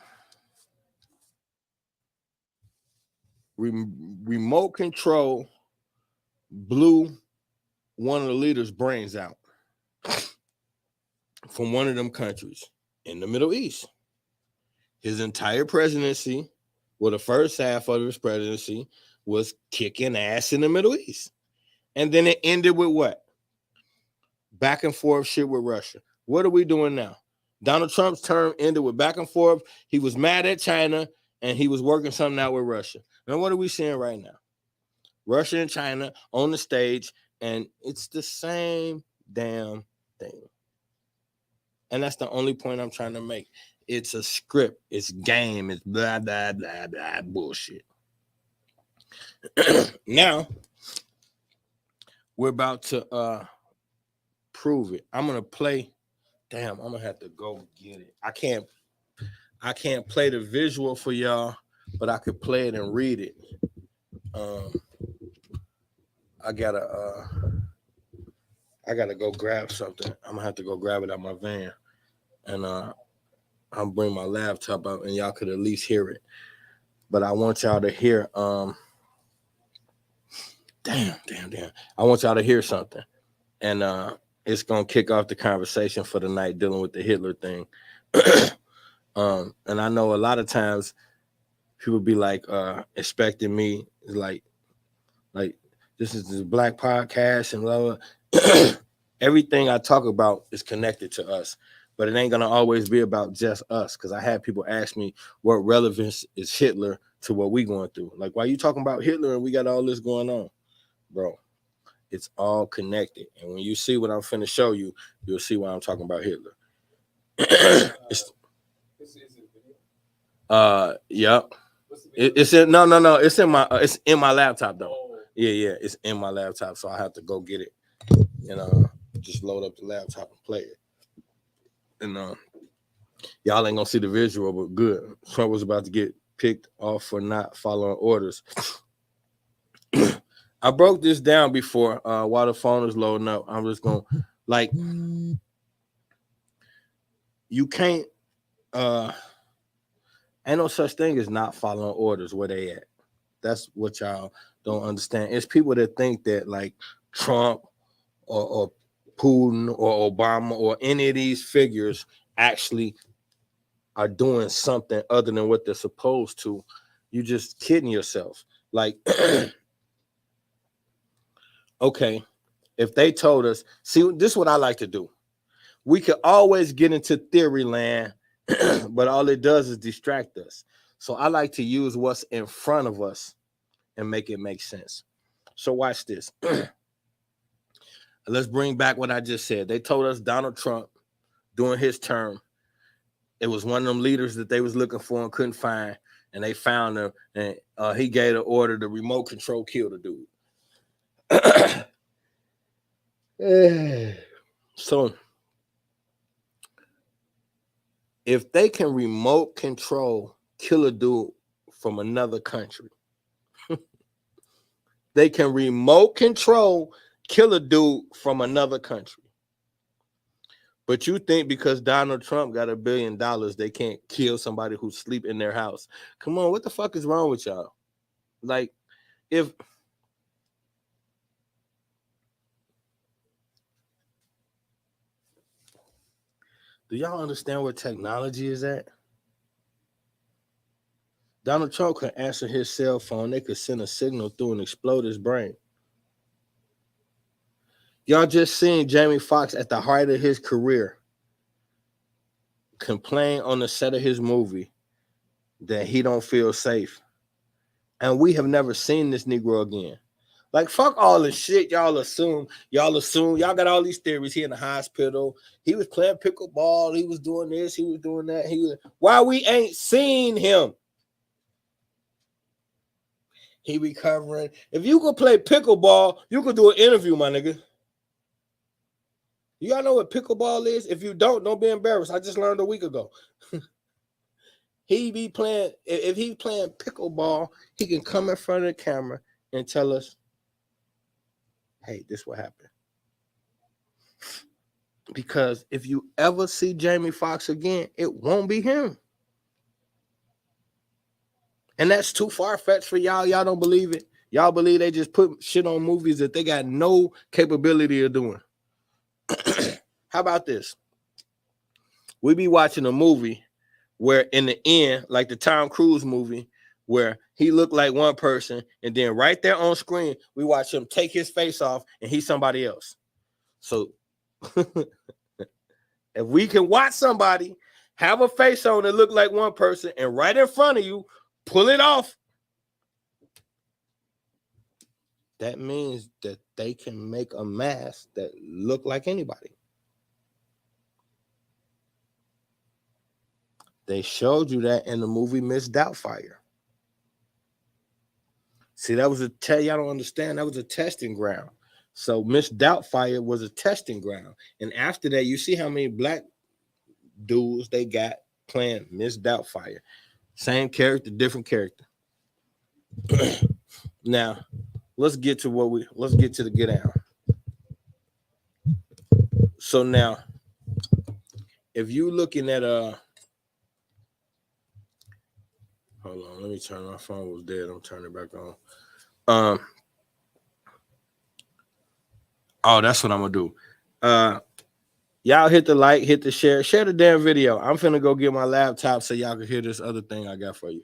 remote control blew one of the leaders' brains out from one of them countries in the Middle East. His entire presidency, well, the first half of his presidency was kicking ass in the Middle East. And then it ended with what? Back and forth shit with Russia. What are we doing now? Donald Trump's term ended with back and forth. He was mad at China and he was working something out with Russia. Now, what are we seeing right now? Russia and China on the stage, and it's the same damn thing. And that's the only point I'm trying to make. It's a script. It's game. It's blah, blah, blah, blah, bullshit. Now, we're about to prove it. I'm going to play. Damn, I'm going to have to go get it. I can't play the visual for y'all, but I could play it and read it. I gotta go grab something. I'm gonna have to go grab it out my van, and I'll bring my laptop out, and y'all could at least hear it. But I want y'all to hear. Damn. I want y'all to hear something, and it's gonna kick off the conversation for the night dealing with the Hitler thing. And I know a lot of times people be like expecting me like Like this is the Black podcast and blah, blah. Everything I talk about is connected to us, but it ain't gonna always be about just us. Because I had people ask me what relevance is Hitler to what we going through. Like, why you talking about Hitler and we got all this going on, bro? It's all connected, and when you see what I'm finna show you, you'll see why I'm talking about Hitler. Yep. It's in no. It's in my laptop though. Yeah. It's in my laptop, so I have to go get it. Just load up the laptop and play it. And y'all ain't gonna see the visual, but good. Trump was about to get picked off for not following orders. I broke this down before while the phone is loading up. I'm just gonna you can't ain't no such thing as not following orders where they at. That's what y'all don't understand. It's people that think that like Trump or Putin or Obama or any of these figures actually are doing something other than what they're supposed to. You just kidding yourself. Like, okay, if they told us, see, this is what I like to do. We could always get into theory land, but all it does is distract us. So I like to use what's in front of us and make it make sense. So watch this. Let's bring back what I just said. They told us Donald Trump during his term, it was one of them leaders that they was looking for and couldn't find, and they found him, and he gave the order to remote control kill the dude. So if they can remote control kill a dude from another country, they can remote control kill a dude from another country. But you think because Donald Trump got $1 billion, they can't kill somebody who sleep in their house? Come on, what the fuck is wrong with y'all? Like, do y'all understand where technology is at? Donald Trump could answer his cell phone. They could send a signal through and explode his brain. Y'all just seen Jamie Foxx at the height of his career complain on the set of his movie that he don't feel safe. And we have never seen this Negro again. Like, fuck all the shit y'all assume. Y'all got all these theories. He in the hospital. He was playing pickleball. He was doing this. He was doing that. Why we ain't seen him? He recovering. If you could play pickleball, you could do an interview, my nigga. You all know what pickleball is? If you don't be embarrassed. I just learned a week ago. He be playing, if he's playing pickleball, he can come in front of the camera and tell us, hey, this what happened. Because if you ever see Jamie Foxx again, it won't be him. And that's too far-fetched for y'all. Y'all don't believe it. Y'all believe they just put shit on movies that they got no capability of doing. How about this? We be watching a movie where in the end, like the Tom Cruise movie, where he looked like one person, and then right there on screen, we watch him take his face off and he's somebody else. So if we can watch somebody have a face on that look like one person and right in front of you, pull it off, that means that they can make a mask that look like anybody. They showed you that in the movie Miss Doubtfire. See, that was y'all don't understand, that was a testing ground. So Miss Doubtfire was a testing ground. And after that, you see how many black dudes they got playing Miss Doubtfire. Same character, different character. Now, let's get to the get down. So now, if you looking at hold on, let me turn, my phone was dead. I'm turning it back on. Oh, that's what I'm gonna do. Y'all hit the like, hit the share the damn video. I'm finna go get my laptop so y'all can hear this other thing I got for you.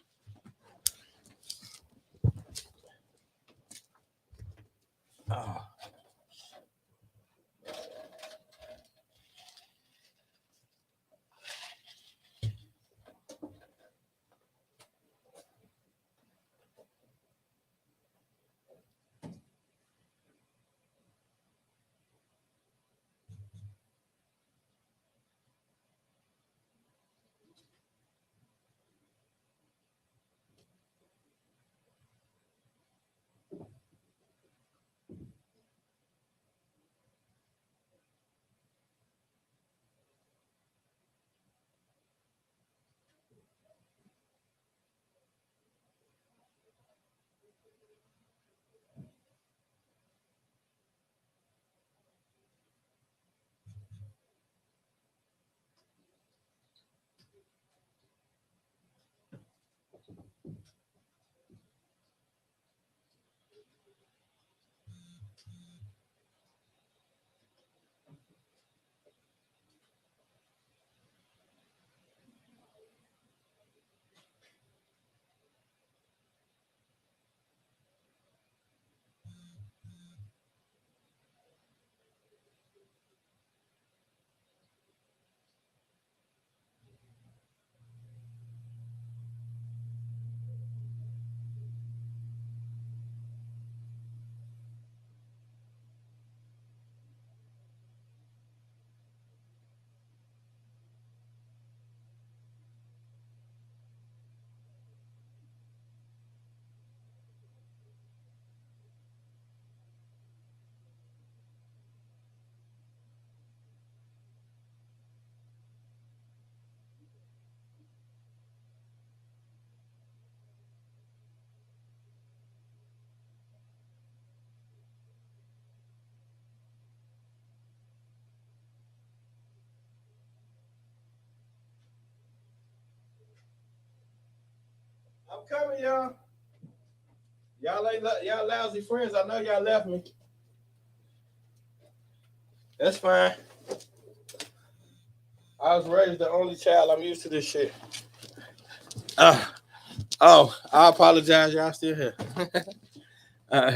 I'm coming, y'all. Y'all lousy friends. I know y'all left me. That's fine. I was raised the only child. I'm used to this shit. I apologize. Y'all still here. All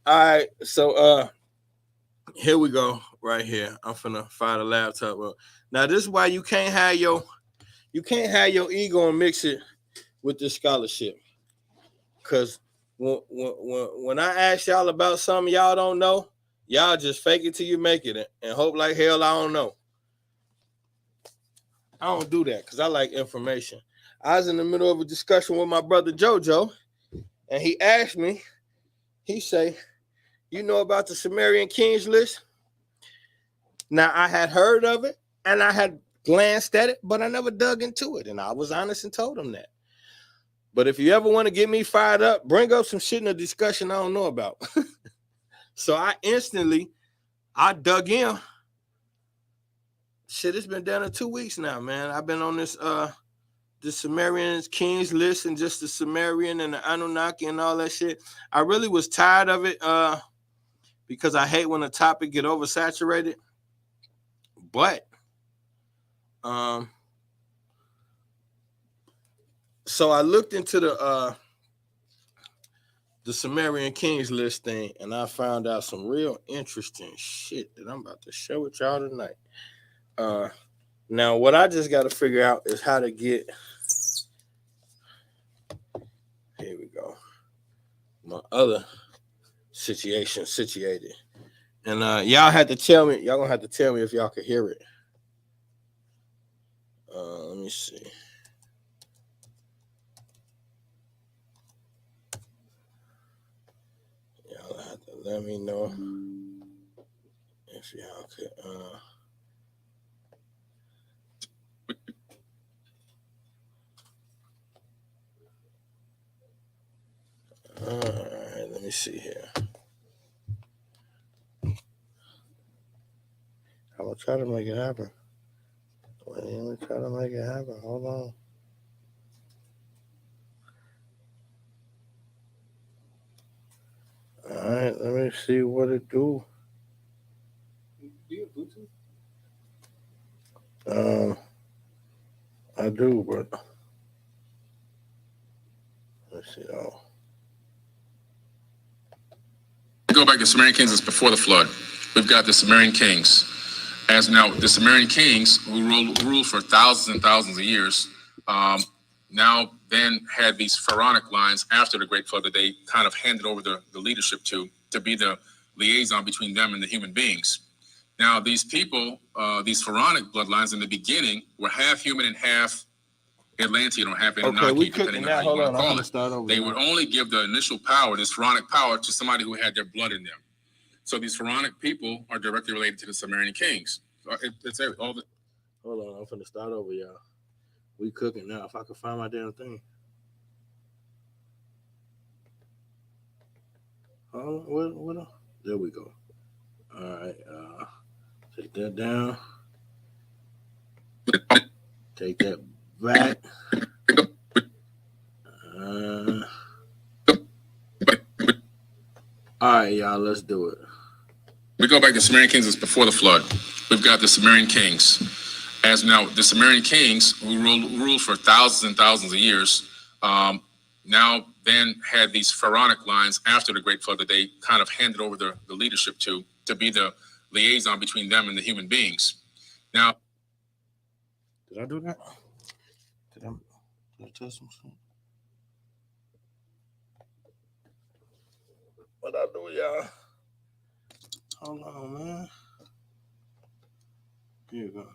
right. So here we go. Right here. I'm finna fire the laptop up. Now this is why you can't have your ego and mix it with the scholarship. Cause when I ask y'all about something y'all don't know, y'all just fake it till you make it and hope like hell I don't know. I don't do that because I like information. I was in the middle of a discussion with my brother JoJo, and he asked me, he say, you know about the Sumerian Kings list? Now, I had heard of it, and I had glanced at it, but I never dug into it, and I was honest and told him that. But if you ever want to get me fired up, bring up some shit in a discussion I don't know about. So I dug in. Shit, it's been down to 2 weeks now, man. I've been on this the Sumerian Kings list and just the Sumerian and the Anunnaki and all that shit. I really was tired of it because I hate when a topic get oversaturated. But so I looked into the Sumerian Kings list thing, and I found out some real interesting shit that I'm about to share with y'all tonight. Now, what I just got to figure out is how to get. Here we go. My other situation situated, and y'all had to tell me. Y'all gonna have to tell me if y'all could hear it. Let me see. Y'all have to let me know if y'all could. All right, let me see here. I'm gonna try to make it happen. Wait, let me try to make it happen. Hold on. All right, let me see what it do. Do you have Bluetooth? I do, but let's see. Oh. Go back to Sumerian Kings is before the flood. We've got the Sumerian Kings. As now, the Sumerian Kings, who ruled for thousands and thousands of years, now then had these pharaonic lines after the Great Flood that they kind of handed over the leadership to be the liaison between them and the human beings. Now, these people, these pharaonic bloodlines in the beginning were half human and half Atlantean or half Anunnaki, depending on how you want to call it. They would only give the initial power, this pharaonic power, to somebody who had their blood in them. So these pharaonic people are directly related to the Sumerian Kings. It's all the. Hold on, I'm finna start over, y'all. We cooking now. If I could find my damn thing. Hold on, what? There we go. All right, take that down. Take that back. All right, y'all, let's do it. We go back to Sumerian Kings is before the flood. We've got the Sumerian Kings. As now, the Sumerian Kings, who ruled for thousands and thousands of years, now then had these pharaonic lines after the Great Flood that they kind of handed over the leadership to be the liaison between them and the human beings. Now, did I do that? Did I touch some shit? What I do, y'all? Hold on, man. Here you go.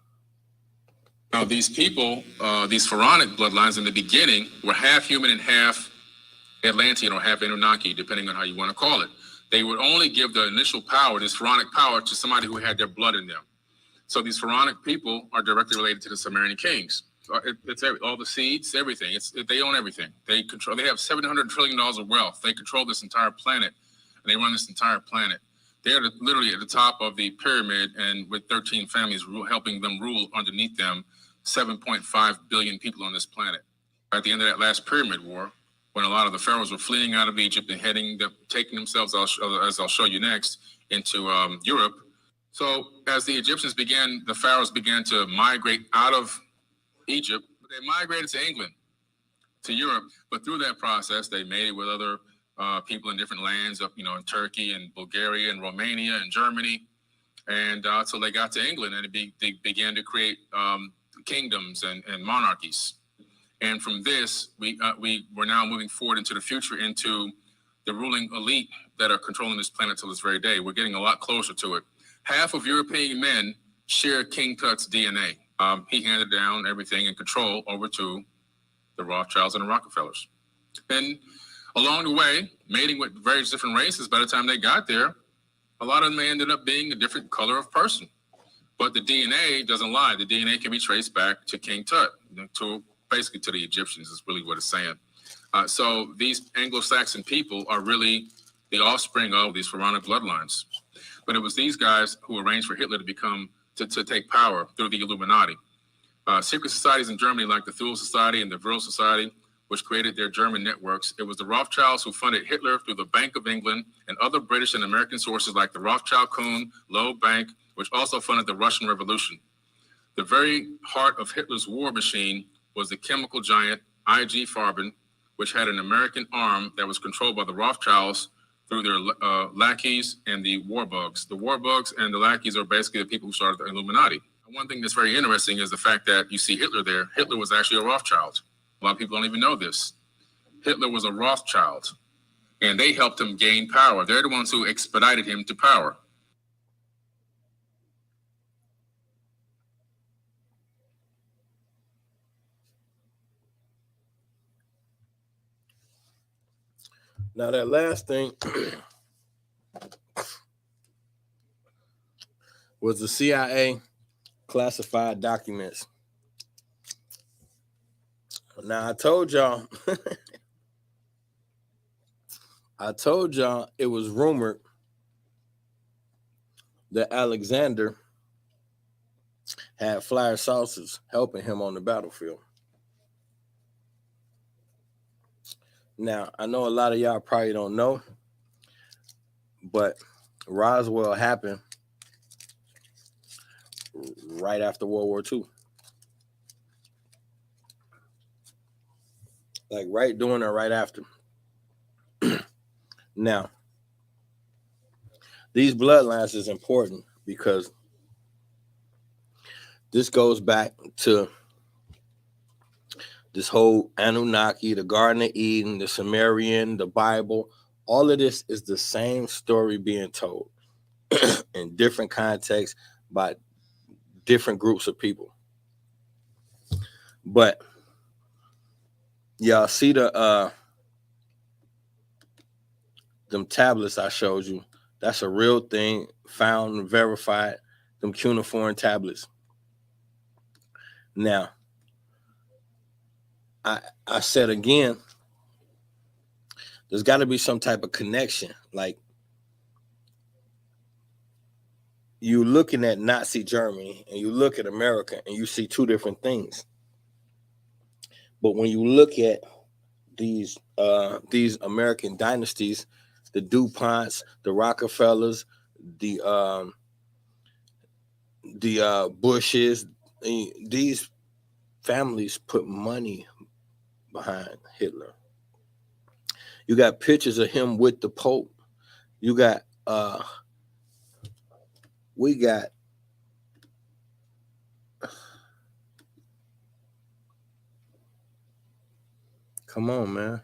Now, these people, these pharaonic bloodlines in the beginning were half human and half Atlantean or half Anunnaki, depending on how you want to call it. They would only give the initial power, this pharaonic power, to somebody who had their blood in them. So these pharaonic people are directly related to the Sumerian Kings. It's all the seeds, everything. They own everything. They have $700 trillion of wealth. They control this entire planet, and they run this entire planet. They're literally at the top of the pyramid, and with 13 families helping them rule underneath them, 7.5 billion people on this planet. At the end of that last pyramid war, when a lot of the pharaohs were fleeing out of Egypt and taking themselves, as I'll show you next, into Europe. So as the the pharaohs began to migrate out of Egypt, they migrated to England, to Europe. But through that process, they made it with other people in different lands, in Turkey and Bulgaria and Romania and Germany. And so they got to England, and they began to create kingdoms and monarchies. And from this, we're now moving forward into the future, into the ruling elite that are controlling this planet till this very day. We're getting a lot closer to it. Half of European men share King Tut's DNA. He handed down everything and control over to the Rothschilds and the Rockefellers. And along the way, mating with various different races, by the time they got there, a lot of them ended up being a different color of person. But the DNA doesn't lie. The DNA can be traced back to King Tut, basically to the Egyptians, is really what it's saying. So these Anglo-Saxon people are really the offspring of these pharaonic bloodlines. But it was these guys who arranged for Hitler to take power through the Illuminati. Secret societies in Germany, like the Thule Society and the Vril Society, which created their German networks. It was the Rothschilds who funded Hitler through the Bank of England and other British and American sources like the Rothschild-Kuhn Loeb Bank, which also funded the Russian Revolution. The very heart of Hitler's war machine was the chemical giant IG Farben, which had an American arm that was controlled by the Rothschilds through their lackeys and the war bugs. The war bugs and the lackeys are basically the people who started the Illuminati. One thing that's very interesting is the fact that you see Hitler there. Hitler was actually a Rothschild. A lot of people don't even know this. Hitler was a Rothschild, and they helped him gain power. They're the ones who expedited him to power. Now that last thing was the CIA classified documents. Now I told y'all it was rumored that Alexander had flyer saucers helping him on the battlefield. Now, I know a lot of y'all probably don't know, but Roswell happened right after World War II. Like right during or right after. Now, these bloodlines is important because this goes back to this whole Anunnaki, the Garden of Eden, the Sumerian, the Bible. All of this is the same story being told in different contexts by different groups of people. But y'all see them tablets I showed you. That's a real thing, found and verified, them cuneiform tablets. Now, I said again, there's got to be some type of connection. Like, you looking at Nazi Germany and you look at America and you see two different things. But when you look at these American dynasties, the DuPonts, the Rockefellers, the Bushes, these families put money behind Hitler. You got pictures of him with the Pope. You got we got come on, man.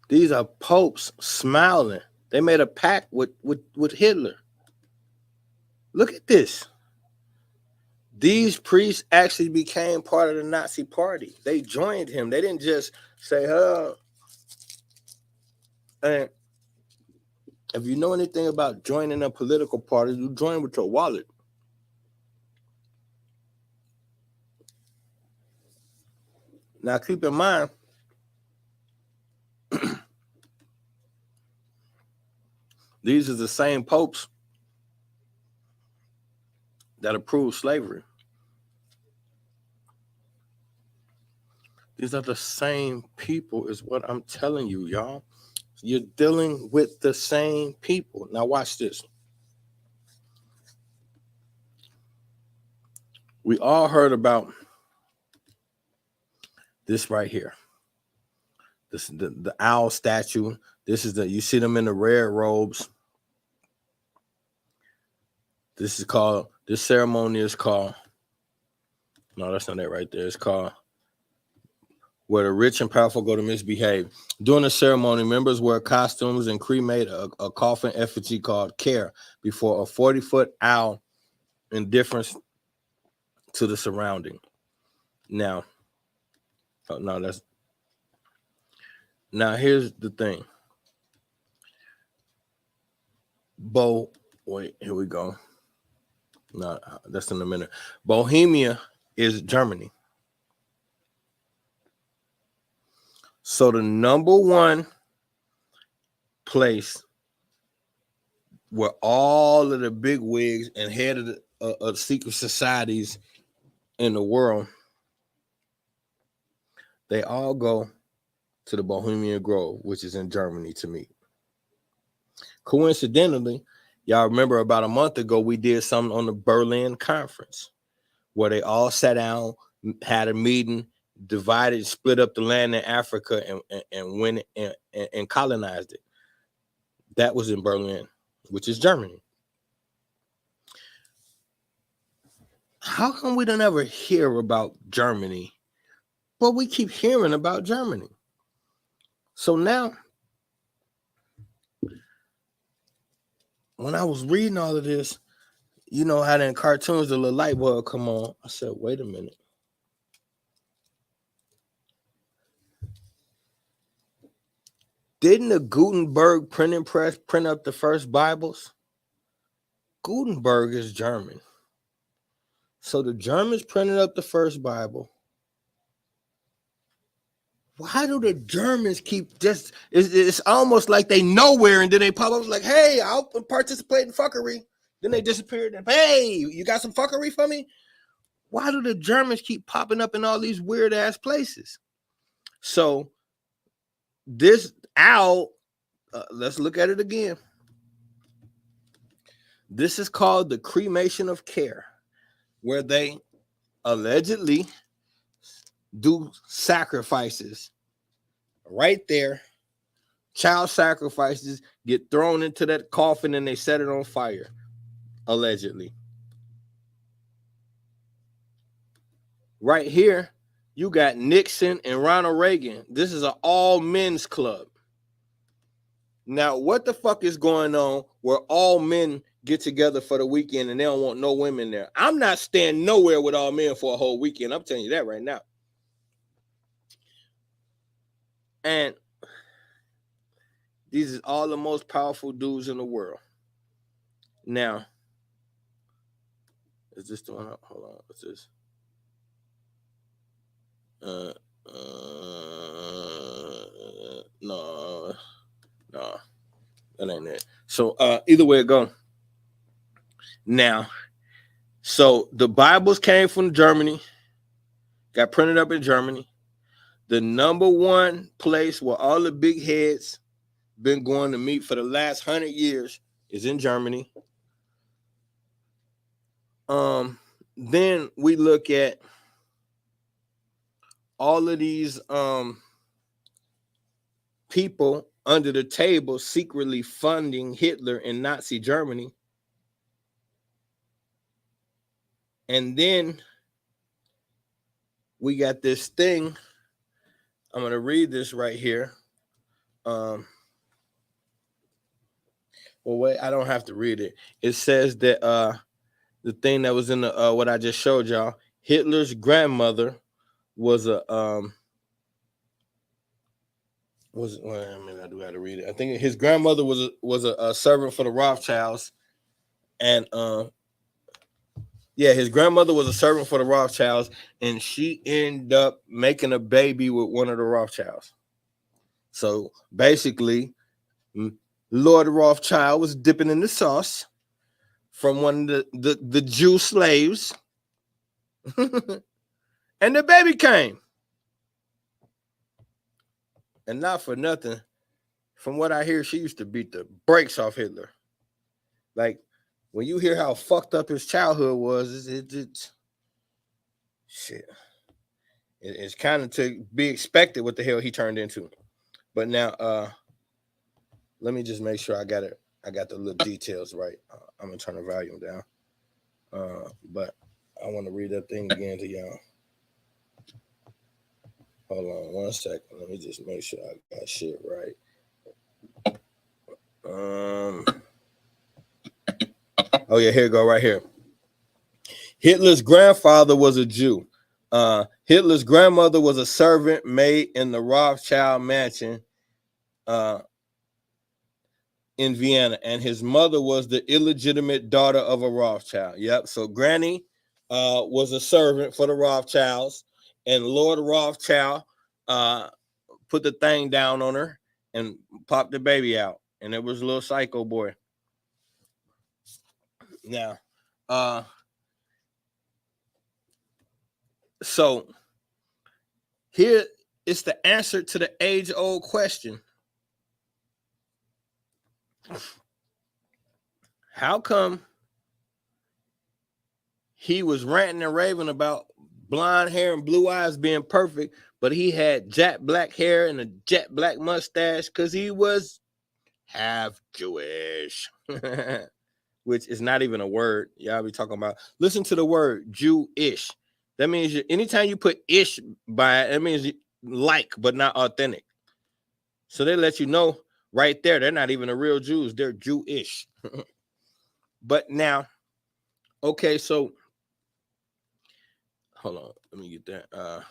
These are popes smiling. They made a pact with Hitler. Look at this. These priests actually became part of the Nazi party. They joined him. They didn't just say, and if you know anything about joining a political party, you join with your wallet. Now, keep in mind, these are the same popes that approved slavery. These are the same people, is what I'm telling you, y'all. You're dealing with the same people. Now, watch this. We all heard about this right here. This is the owl statue. This is you see them in the red robes. This ceremony is called, no, that's not it right there. It's called where the rich and powerful go to misbehave. During the ceremony, members wear costumes and cremate a coffin effigy called Care before a 40-foot owl, in difference to the surrounding. Now, here's the thing. Wait, here we go. No, that's in a minute. Bohemia is Germany. So the number one place where all of the big wigs and head of the secret societies in the world, they all go to the Bohemian Grove, which is in Germany, to meet. Coincidentally, y'all remember about a month ago, we did something on the Berlin Conference where they all sat down, had a meeting, divided, split up the land in Africa, and went and colonized it. That was in Berlin, which is Germany. How come we don't ever hear about Germany, but we keep hearing about Germany? So now, when I was reading all of this, you know how in cartoons the little light bulb come on. I said, wait a minute. Didn't the Gutenberg printing press print up the first Bibles? Gutenberg is German. So the Germans printed up the first Bible. Why do the Germans keep just, it's almost like they nowhere and then they pop up like, hey, I'll participate in fuckery. Then they disappeared. And, hey, you got some fuckery for me? Why do the Germans keep popping up in all these weird ass places? So this owl, let's look at it again. This is called the cremation of Care, where they allegedly do sacrifices right there. Child sacrifices, get thrown into that coffin and they set it on fire, allegedly. Right here, you got Nixon and Ronald Reagan. This is an all men's club. Now, what the fuck is going on where all men get together for the weekend and they don't want no women there? I'm not staying nowhere with all men for a whole weekend. I'm telling you that right now. And these are all the most powerful dudes in the world. Now, is this the one? Hold on, what's this? No, that ain't it. So either way it go. Now, so the Bibles came from Germany, got printed up in Germany. The number one place where all the big heads been going to meet for the last 100 years is in Germany. Then we look at all of these people under the table secretly funding Hitler in Nazi Germany. And then we got this thing. I'm going to read this right here. Well, wait, I don't have to read it. It says that the thing that was in the what I just showed y'all, Hitler's grandmother was a maybe I do have to read it. I think his grandmother was a servant for the Rothschilds, and his grandmother was a servant for the Rothschilds, and she ended up making a baby with one of the Rothschilds. So basically, Lord Rothschild was dipping in the sauce from one of the Jew slaves, and the baby came. And not for nothing, from what I hear, she used to beat the brakes off Hitler. Like, when you hear how fucked up his childhood was, it's shit. It's kind of to be expected what the hell he turned into. But now, let me just make sure I got it. I got the little details right. I'm gonna turn the volume down. But I want to read that thing again to y'all. Hold on 1 second. Let me just make sure I got shit right. Oh yeah, here you go right here. Hitler's grandfather was a Jew. Hitler's grandmother was a servant maid in the Rothschild mansion in Vienna, and his mother was the illegitimate daughter of a Rothschild. Yep. So Granny was a servant for the Rothschilds, and Lord Rothschild put the thing down on her and popped the baby out, and it was a little psycho boy. Now, so here is the answer to the age-old question. How come he was ranting and raving about blonde hair and blue eyes being perfect, but he had jet black hair and a jet black mustache because he was half Jewish, which is not even a word. Y'all be talking about. Listen to the word Jewish. That means anytime you put ish by it, that means like, but not authentic. So they let you know right there, they're not even a real Jews. They're Jewish. But now, okay, so hold on. Let me get that.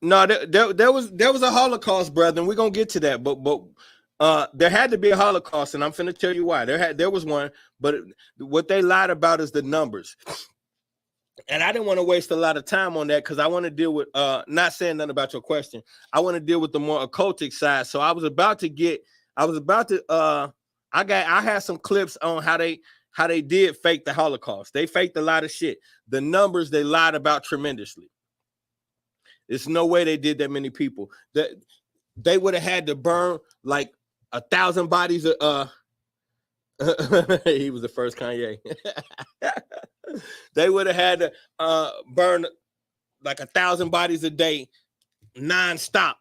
No, there was a Holocaust, brethren. We're gonna get to that, but there had to be a Holocaust, and I'm finna tell you why. There was one, but what they lied about is the numbers. And I didn't want to waste a lot of time on that because I want to deal with not saying nothing about your question. I want to deal with the more occultic side. So I had some clips on how they did fake the Holocaust. They faked a lot of shit. The numbers they lied about tremendously. There's no way they did that many people. That they would have had to burn like 1,000 bodies of he was the first Kanye. They would have had to burn like 1,000 bodies a day nonstop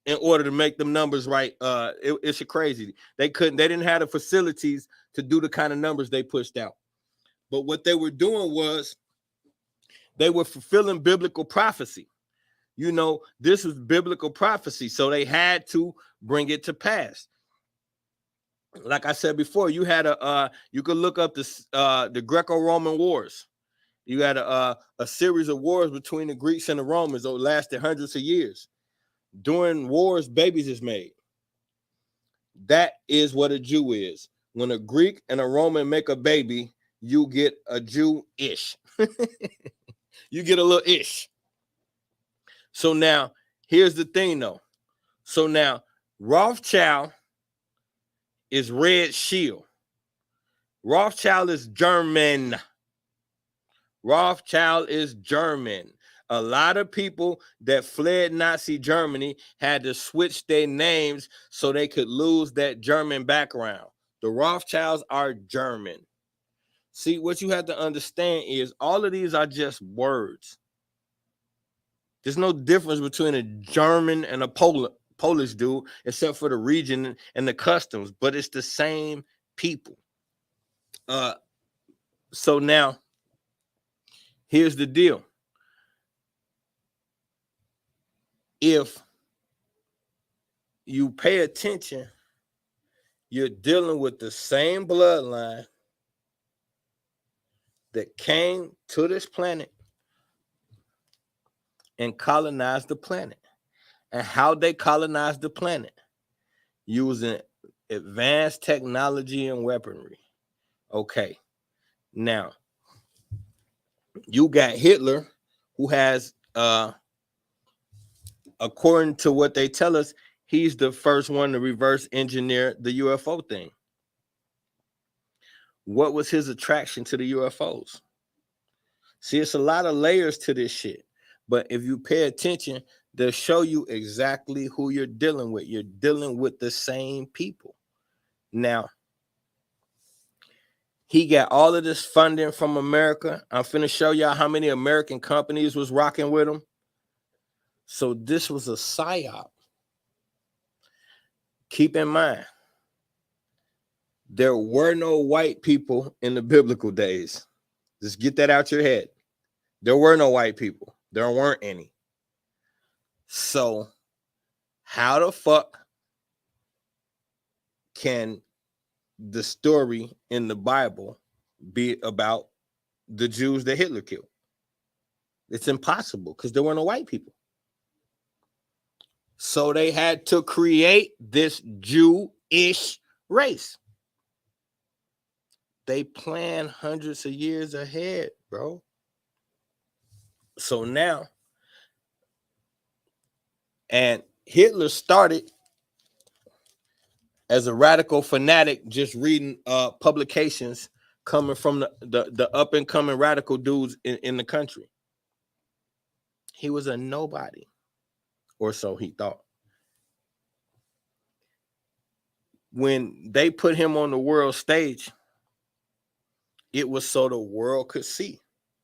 in order to make them numbers right. It's crazy. They didn't have the facilities to do the kind of numbers they pushed out. But what they were doing was they were fulfilling biblical prophecy. You know, this was biblical prophecy, so they had to bring it to pass. Like I said before, you had you could look up the Greco-Roman Wars. You had a series of wars between the Greeks and the Romans that lasted hundreds of years. During wars, babies is made. That is what a Jew is. When a Greek and a Roman make a baby, you get a Jew-ish. You get a little ish. So now, here's the thing, though. So now, Rothschild is Red Shield. Rothschild is German. Rothschild is German. A lot of people that fled Nazi Germany had to switch their names so they could lose that German background. The Rothschilds are German. See, what you have to understand is all of these are just words. There's no difference between a German and a Polish dude, except for the region and the customs, but it's the same people. So now, here's the deal. If you pay attention, you're dealing with the same bloodline that came to this planet and colonized the planet. And how they colonized the planet? Using advanced technology and weaponry. Okay. Now, you got Hitler, who has, according to what they tell us, he's the first one to reverse engineer the UFO thing. What was his attraction to the UFOs? See, it's a lot of layers to this shit. But if you pay attention, they'll show you exactly who you're dealing with. You're dealing with the same people. Now, he got all of this funding from America. I'm finna show y'all how many American companies was rocking with him. So this was a psyop. Keep in mind, there were no white people in the biblical days. Just get that out your head. There were no white people. There weren't any. So how the fuck can the story in the Bible be about the Jews that Hitler killed? It's impossible because there were no white people. So they had to create this Jewish race. They plan hundreds of years ahead, bro. So now, and Hitler started as a radical fanatic, just reading publications coming from the up and coming radical dudes in the country. He was a nobody, or so he thought. When they put him on the world stage, it was so the world could see.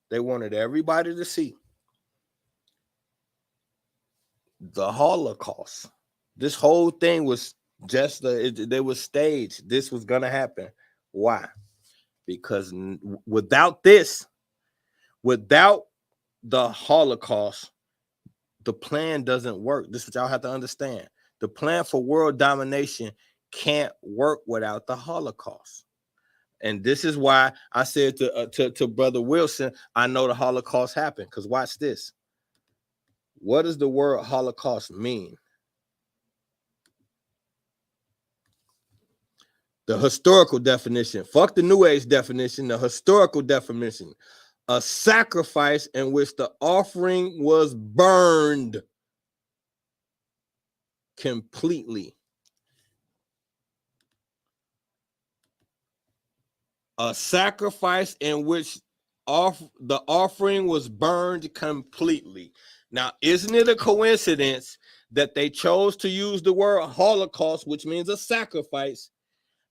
They wanted everybody to see the Holocaust. This whole thing was just they was staged. This was gonna happen. Why? Because without this, without the Holocaust, the plan doesn't work. This is what y'all have to understand. The plan for world domination can't work without the Holocaust. And this is why I said to Brother Wilson, I know the Holocaust happened. Because watch this. What does the word Holocaust mean? The historical definition. Fuck the New Age definition. The historical definition. A sacrifice in which the offering was burned completely. A sacrifice in which the offering was burned completely. Now, isn't it a coincidence that they chose to use the word Holocaust, which means a sacrifice,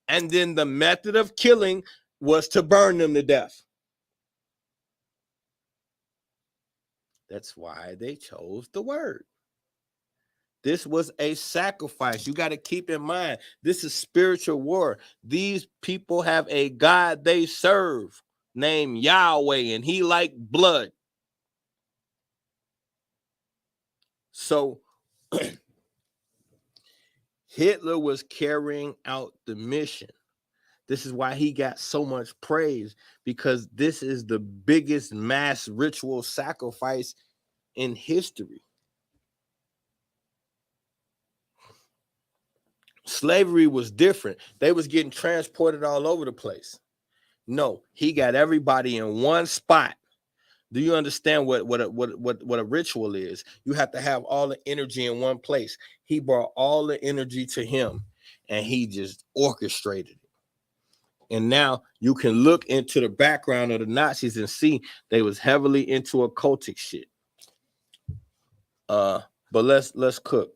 and then the method of killing was to burn them to death? That's why they chose the word. This was a sacrifice. You got to keep in mind, this is spiritual war. These people have a God they serve named Yahweh, and he like blood. So Hitler was carrying out the mission. This is why he got so much praise, because this is the biggest mass ritual sacrifice in history. Slavery was different. They was getting transported all over the place. No, he got everybody in one spot. Do you understand what a ritual is? You have to have all the energy in one place. He brought all the energy to him, and he just orchestrated it. And now you can look into the background of the Nazis and see they was heavily into occultic shit. But let's cook.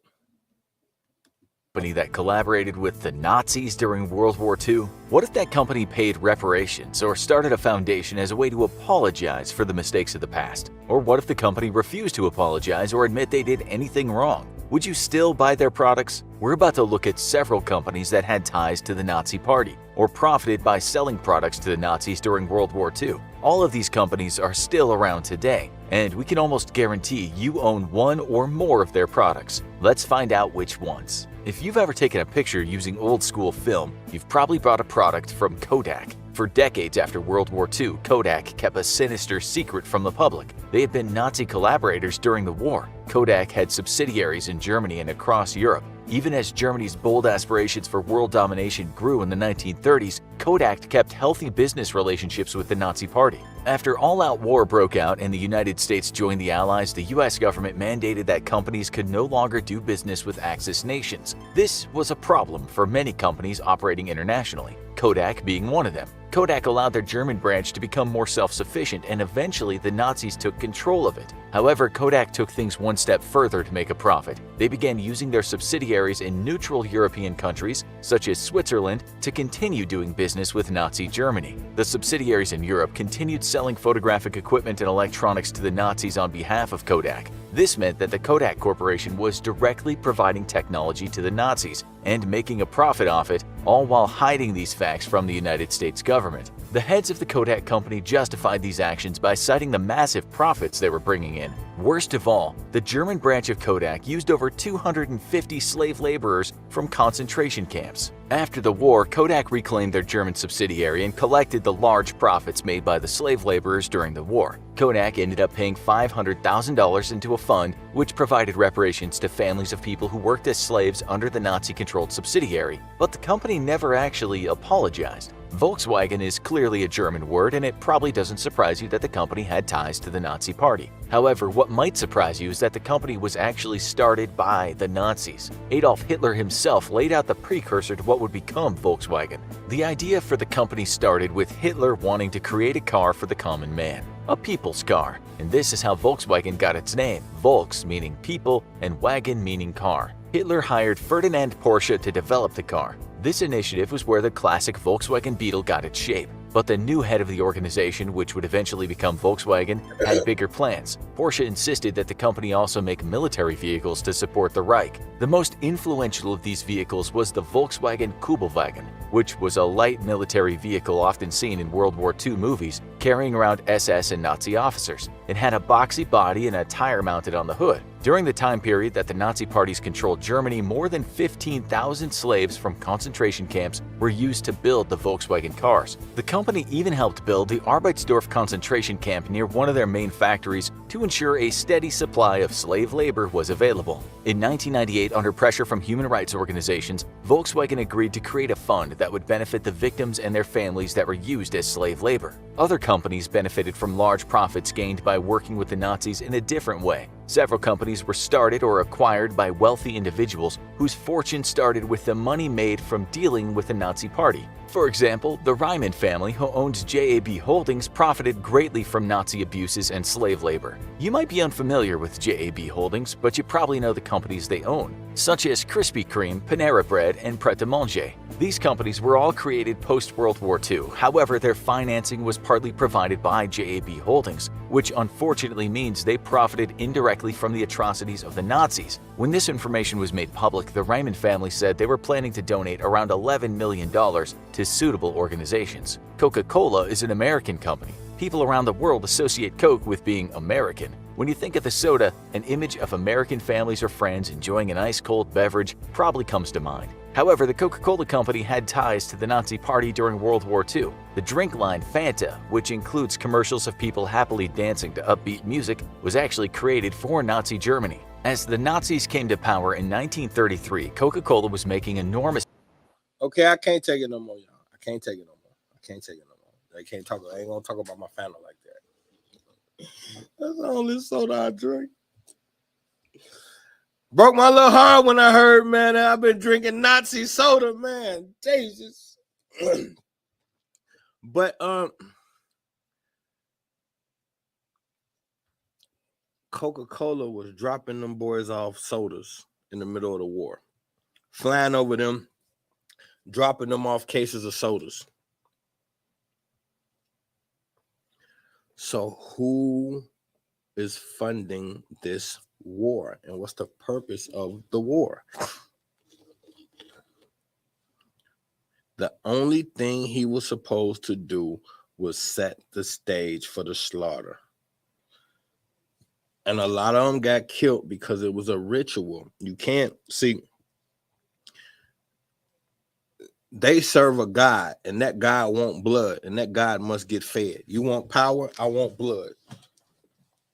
Company that collaborated with the Nazis during World War II? What if that company paid reparations or started a foundation as a way to apologize for the mistakes of the past? Or what if the company refused to apologize or admit they did anything wrong? Would you still buy their products? We're about to look at several companies that had ties to the Nazi Party or profited by selling products to the Nazis during World War II. All of these companies are still around today, and we can almost guarantee you own one or more of their products. Let's find out which ones. If you've ever taken a picture using old school film, you've probably bought a product from Kodak. For decades after World War II, Kodak kept a sinister secret from the public. They had been Nazi collaborators during the war. Kodak had subsidiaries in Germany and across Europe. Even as Germany's bold aspirations for world domination grew in the 1930s, Kodak kept healthy business relationships with the Nazi Party. After all-out war broke out and the United States joined the Allies, the US government mandated that companies could no longer do business with Axis nations. This was a problem for many companies operating internationally. Kodak being one of them. Kodak allowed their German branch to become more self-sufficient, and eventually the Nazis took control of it. However, Kodak took things one step further to make a profit. They began using their subsidiaries in neutral European countries, such as Switzerland, to continue doing business with Nazi Germany. The subsidiaries in Europe continued selling photographic equipment and electronics to the Nazis on behalf of Kodak. This meant that the Kodak Corporation was directly providing technology to the Nazis and making a profit off it, all while hiding these facts from the United States government. The heads of the Kodak company justified these actions by citing the massive profits they were bringing in. Worst of all, the German branch of Kodak used over 250 slave laborers from concentration camps. After the war, Kodak reclaimed their German subsidiary and collected the large profits made by the slave laborers during the war. Kodak ended up paying $500,000 into a fund which provided reparations to families of people who worked as slaves under the Nazi-controlled subsidiary, but the company never actually apologized. Volkswagen is clearly a German word, and it probably doesn't surprise you that the company had ties to the Nazi Party. However, what might surprise you is that the company was actually started by the Nazis. Adolf Hitler himself laid out the precursor to what would become Volkswagen. The idea for the company started with Hitler wanting to create a car for the common man, a people's car, and this is how Volkswagen got its name, Volks meaning people and wagon meaning car. Hitler hired Ferdinand Porsche to develop the car. This initiative was where the classic Volkswagen Beetle got its shape. But the new head of the organization, which would eventually become Volkswagen, had bigger plans. Porsche insisted that the company also make military vehicles to support the Reich. The most influential of these vehicles was the Volkswagen Kübelwagen, which was a light military vehicle often seen in World War II movies, carrying around SS and Nazi officers. It had a boxy body and a tire mounted on the hood. During the time period that the Nazi parties controlled Germany, more than 15,000 slaves from concentration camps were used to build the Volkswagen cars. The company even helped build the Arbeitsdorf concentration camp near one of their main factories to ensure a steady supply of slave labor was available. In 1998, under pressure from human rights organizations, Volkswagen agreed to create a fund that would benefit the victims and their families that were used as slave labor. Other companies benefited from large profits gained by working with the Nazis in a different way. Several companies were started or acquired by wealthy individuals whose fortune started with the money made from dealing with the Nazi Party. For example, the Reimann family, who owned JAB Holdings, profited greatly from Nazi abuses and slave labor. You might be unfamiliar with JAB Holdings, but you probably know the companies they own, such as Krispy Kreme, Panera Bread, and Pret a Manger. These companies were all created post-World War II. However, their financing was partly provided by JAB Holdings, which unfortunately means they profited indirectly from the atrocities of the Nazis. When this information was made public, the Reimann family said they were planning to donate around $11 million to suitable organizations. Coca-Cola is an American company. People around the world associate Coke with being American. When you think of the soda, an image of American families or friends enjoying an ice-cold beverage probably comes to mind. However, the Coca-Cola company had ties to the Nazi Party during World War II. The drink line Fanta, which includes commercials of people happily dancing to upbeat music, was actually created for Nazi Germany. As the Nazis came to power in 1933, Coca-Cola was making enormous... Okay, I can't take it no more, y'all. I can't take it no more. I can't take it no more. I ain't gonna talk about my family like that. That's the only soda I drink. Broke my little heart when I heard, man, that I've been drinking Nazi soda, man. Jesus. But Coca-Cola was dropping them boys off sodas in the middle of the war, flying over them, dropping them off cases of sodas. So who is funding this war, and what's the purpose of the war? The only thing he was supposed to do was set the stage for the slaughter. And a lot of them got killed because it was a ritual. You can't see. They serve a God, and that God want blood, and that God must get fed. You want power? I want blood.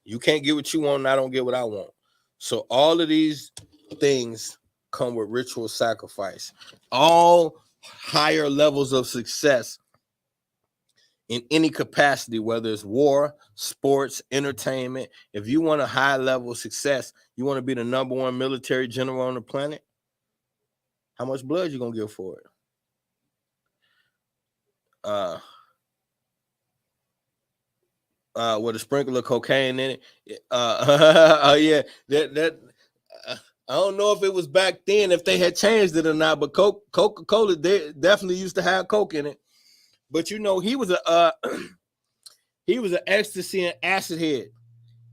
You can't get what you want, and I don't get what I want. So all of these things come with ritual sacrifice. All higher levels of success in any capacity, whether it's war, sports, entertainment. If you want a high level of success, you want to be the number one military general on the planet, how much blood you gonna give for it? with a sprinkle of cocaine in it. Oh yeah, that I don't know if it was back then if they had changed it or not, but Coca-Cola they definitely used to have coke in it. But you know, he was a he was an ecstasy and acid head.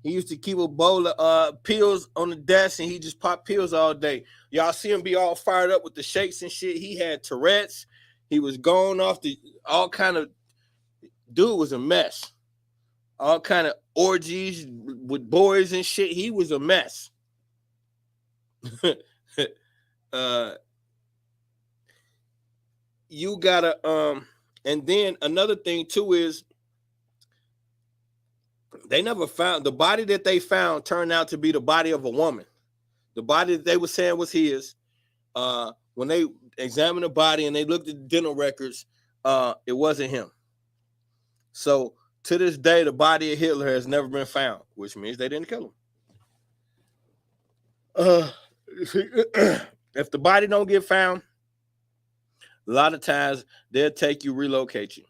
He used to keep a bowl of pills on the desk, and he just popped pills all day. Y'all see him be all fired up with the shakes and shit. He had Tourette's. He was going off the all kind of dude was a mess. All kind of orgies with boys and shit. He was a mess. You gotta and then another thing too is they never found the body that they found turned out to be the body of a woman. The body that they were saying was his. When they examined the body and they looked at the dental records, it wasn't him. So to this day, the body of Hitler has never been found, which means they didn't kill him. If the body don't get found, a lot of times they'll take you, relocate you.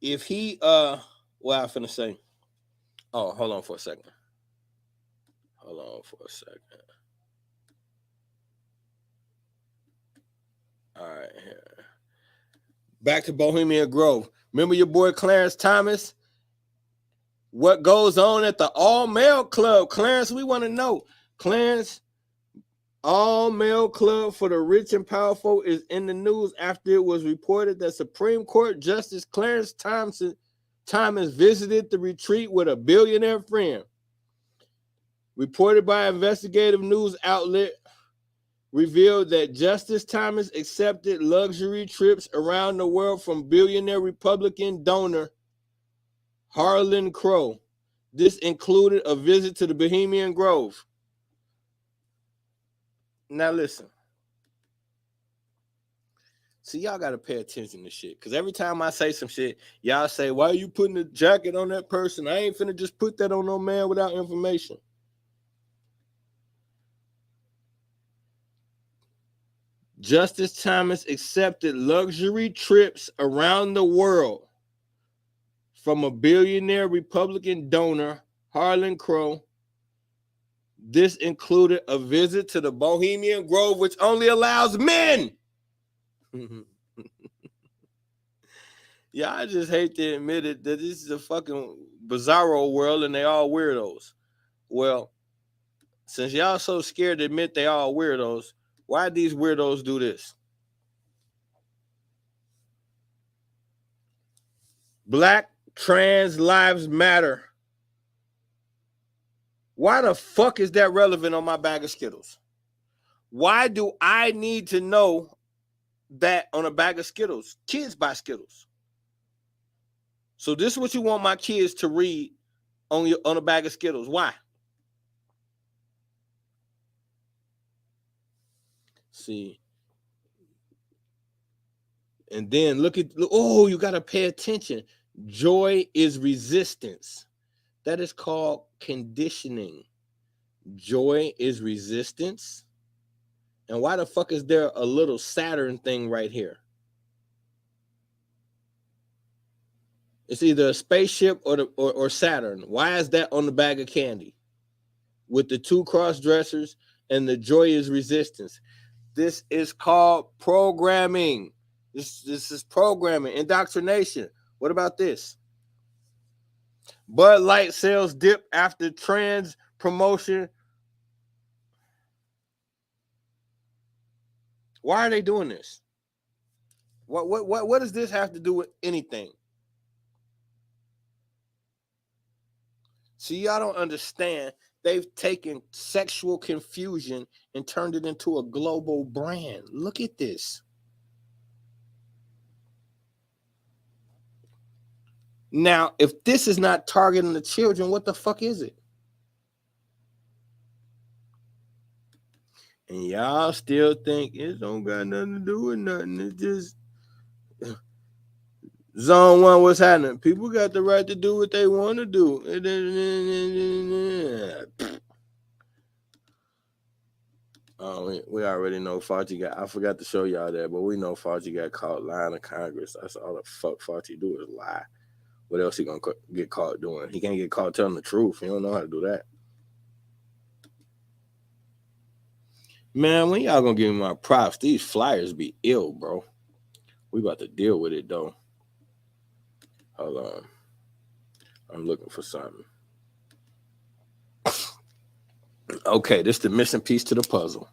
If he what I finna say? Oh, hold on for a second. All right, here. Back to Bohemian Grove. Remember your boy Clarence Thomas? What goes on at the all-male club? Clarence, we want to know. Clarence, all-male club for the rich and powerful is in the news after it was reported that Supreme Court Justice Clarence Thomas visited the retreat with a billionaire friend. Reported by investigative news outlet revealed that Justice Thomas accepted luxury trips around the world from billionaire Republican donor Harlan Crow. This included a visit to the Bohemian Grove. Now listen. See, y'all got to pay attention to shit. Because every time I say some shit, y'all say, why are you putting a jacket on that person? I ain't finna just put that on no man without information. Justice Thomas accepted luxury trips around the world from a billionaire Republican donor, Harlan Crow. This included a visit to the Bohemian Grove, which only allows men. Yeah, I just hate to admit it that this is a fucking bizarro world and they all weirdos. Well, since y'all so scared to admit they all weirdos, why these weirdos do this? Black trans lives matter. Why the fuck is that relevant on my bag of Skittles? Why do I need to know that on a bag of Skittles? Kids buy Skittles. So this is what you want my kids to read on a bag of Skittles. Why? See. And then look, you got to pay attention. Joy is resistance. That is called conditioning. Joy is resistance. And why the fuck is there a little Saturn thing right here? It's either a spaceship or Saturn. Why is that on the bag of candy? With the two cross dressers and the joy is resistance. This is called programming. This is programming, indoctrination. What about this? Bud Light sales dip after trans promotion. Why are they doing this? What does this have to do with anything? See, y'all don't understand. They've taken sexual confusion and turned it into a global brand. Look at this. Now, if this is not targeting the children, what the fuck is it? And y'all still think it don't got nothing to do with nothing. It just Zone 1, what's happening? People got the right to do what they want to do. We already know Fauci got. I forgot to show y'all that, but we know Fauci got caught lying to Congress. That's all the fuck Fauci do is lie. What else he gonna get caught doing? He can't get caught telling the truth. He don't know how to do that. Man, when y'all gonna give me my props? These flyers be ill, bro. We about to deal with it though. Hold on. I'm looking for something. Okay, this is the missing piece to the puzzle.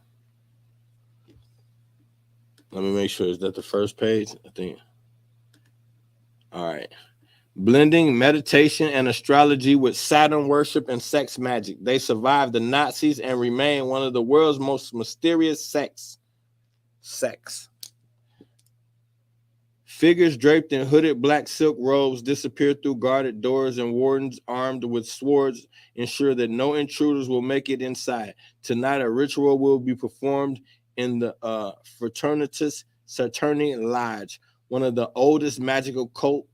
Let me make sure. Is that the first page? I think. All right. Blending meditation and astrology with Saturn worship and sex magic. They survived the Nazis and remain one of the world's most mysterious sects. Figures draped in hooded black silk robes disappear through guarded doors, and wardens armed with swords ensure that no intruders will make it inside. Tonight, a ritual will be performed in the Fraternitas Saturni Lodge, one of the oldest magical cult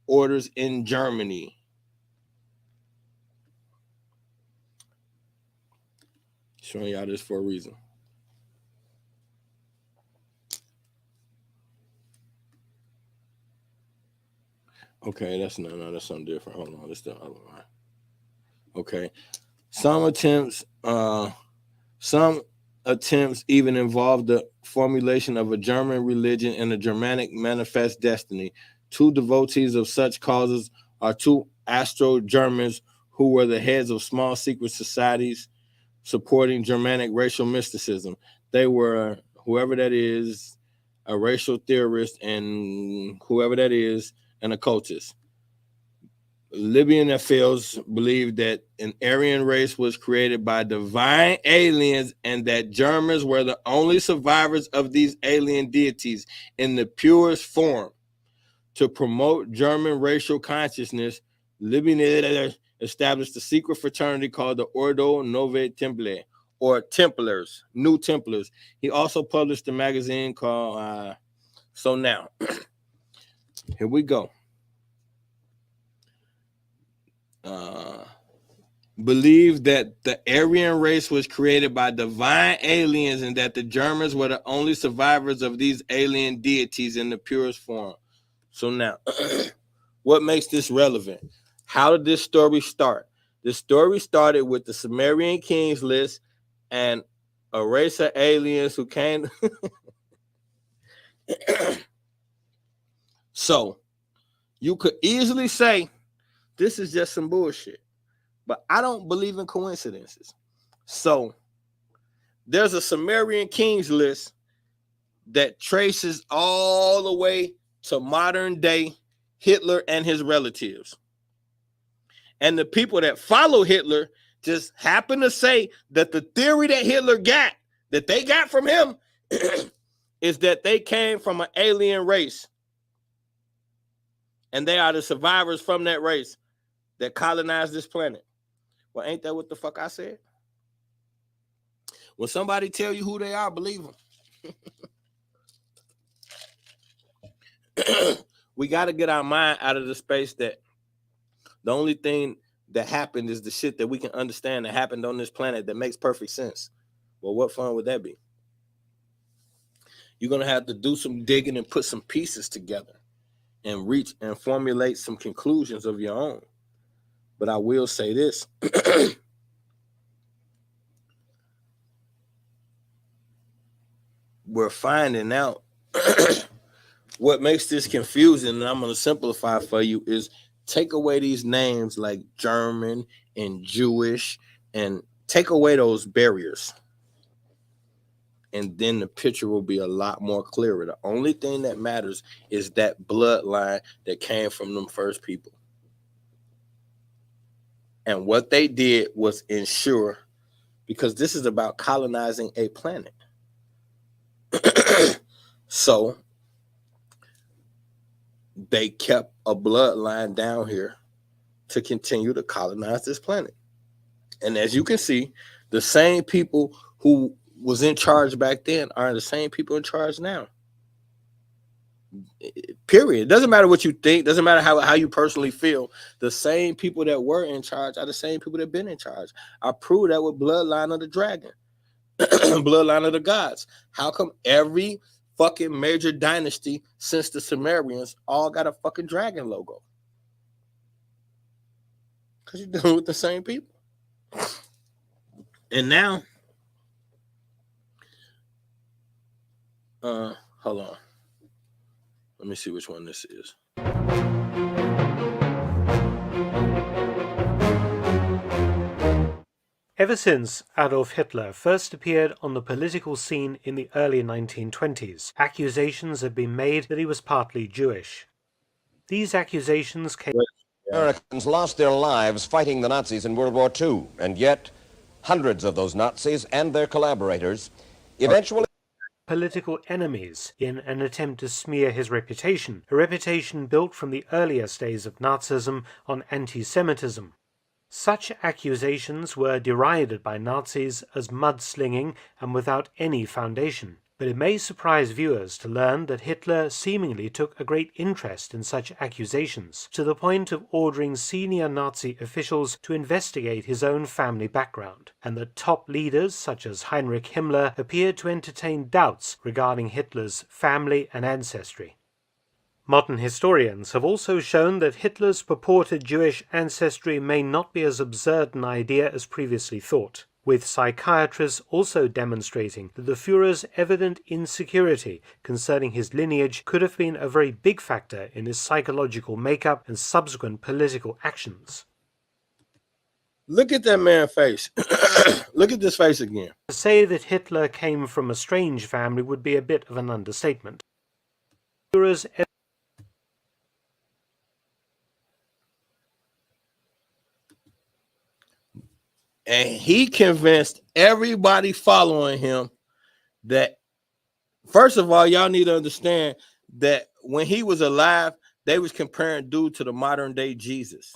orders in Germany. Showing y'all this for a reason. Okay, that's something different. Hold on, that's the other one. Okay. Some attempts even involve the formulation of a German religion and a Germanic manifest destiny. Two devotees of such causes are two Astro-Germans who were the heads of small secret societies supporting Germanic racial mysticism. They were, whoever that is, a racial theorist, and whoever that is, an occultist. Libyan officials believed that an Aryan race was created by divine aliens and that Germans were the only survivors of these alien deities in the purest form. To promote German racial consciousness, Libyan established a secret fraternity called the Ordo Novae Templari, or Templars, New Templars. He also published a magazine called So Now. Here we go. Believed that the Aryan race was created by divine aliens and that the Germans were the only survivors of these alien deities in the purest form. So now, what makes this relevant? How did this story start? The story started with the Sumerian kings list and a race of aliens who came. So you could easily say this is just some bullshit. But I don't believe in coincidences. So there's a Sumerian kings list that traces all the way to modern day Hitler and his relatives. And the people that follow Hitler just happen to say that the theory that Hitler got, that they got from him, is that they came from an alien race. And they are the survivors from that race that colonized this planet. Well, ain't that what the fuck I said? When somebody tell you who they are, believe them. We got to get our mind out of the space that the only thing that happened is the shit that we can understand that happened on this planet that makes perfect sense. Well, what fun would that be? You're going to have to do some digging and put some pieces together and reach and formulate some conclusions of your own. But I will say this. We're finding out what makes this confusing, and I'm going to simplify for you, is take away these names like German and Jewish and take away those barriers. And then the picture will be a lot more clearer. The only thing that matters is that bloodline that came from them first people. And what they did was ensure, because this is about colonizing a planet. So they kept a bloodline down here to continue to colonize this planet. And as you can see, the same people who was in charge back then are the same people in charge now. Period. It doesn't matter what you think. Doesn't matter how you personally feel. The same people that were in charge are the same people that have been in charge. I proved that with Bloodline of the Dragon. bloodline of the gods. How come every fucking major dynasty since the Sumerians all got a fucking dragon logo? Because you're dealing with the same people. And now, hold on. Let me see which one this is. Ever since Adolf Hitler first appeared on the political scene in the early 1920s, accusations have been made that he was partly Jewish. These accusations came... Americans lost their lives fighting the Nazis in World War II, and yet hundreds of those Nazis and their collaborators eventually... political enemies in an attempt to smear his reputation, a reputation built from the earliest days of Nazism on anti-Semitism. Such accusations were derided by Nazis as mudslinging and without any foundation. But it may surprise viewers to learn that Hitler seemingly took a great interest in such accusations, to the point of ordering senior Nazi officials to investigate his own family background, and that top leaders such as Heinrich Himmler appeared to entertain doubts regarding Hitler's family and ancestry. Modern historians have also shown that Hitler's purported Jewish ancestry may not be as absurd an idea as previously thought, with psychiatrists also demonstrating that the Führer's evident insecurity concerning his lineage could have been a very big factor in his psychological makeup and subsequent political actions. Look at that man's face. Look at this face again. To say that Hitler came from a strange family would be a bit of an understatement. Führer's and he convinced everybody following him that, first of all, y'all need to understand that when he was alive, they was comparing dude to the modern day Jesus.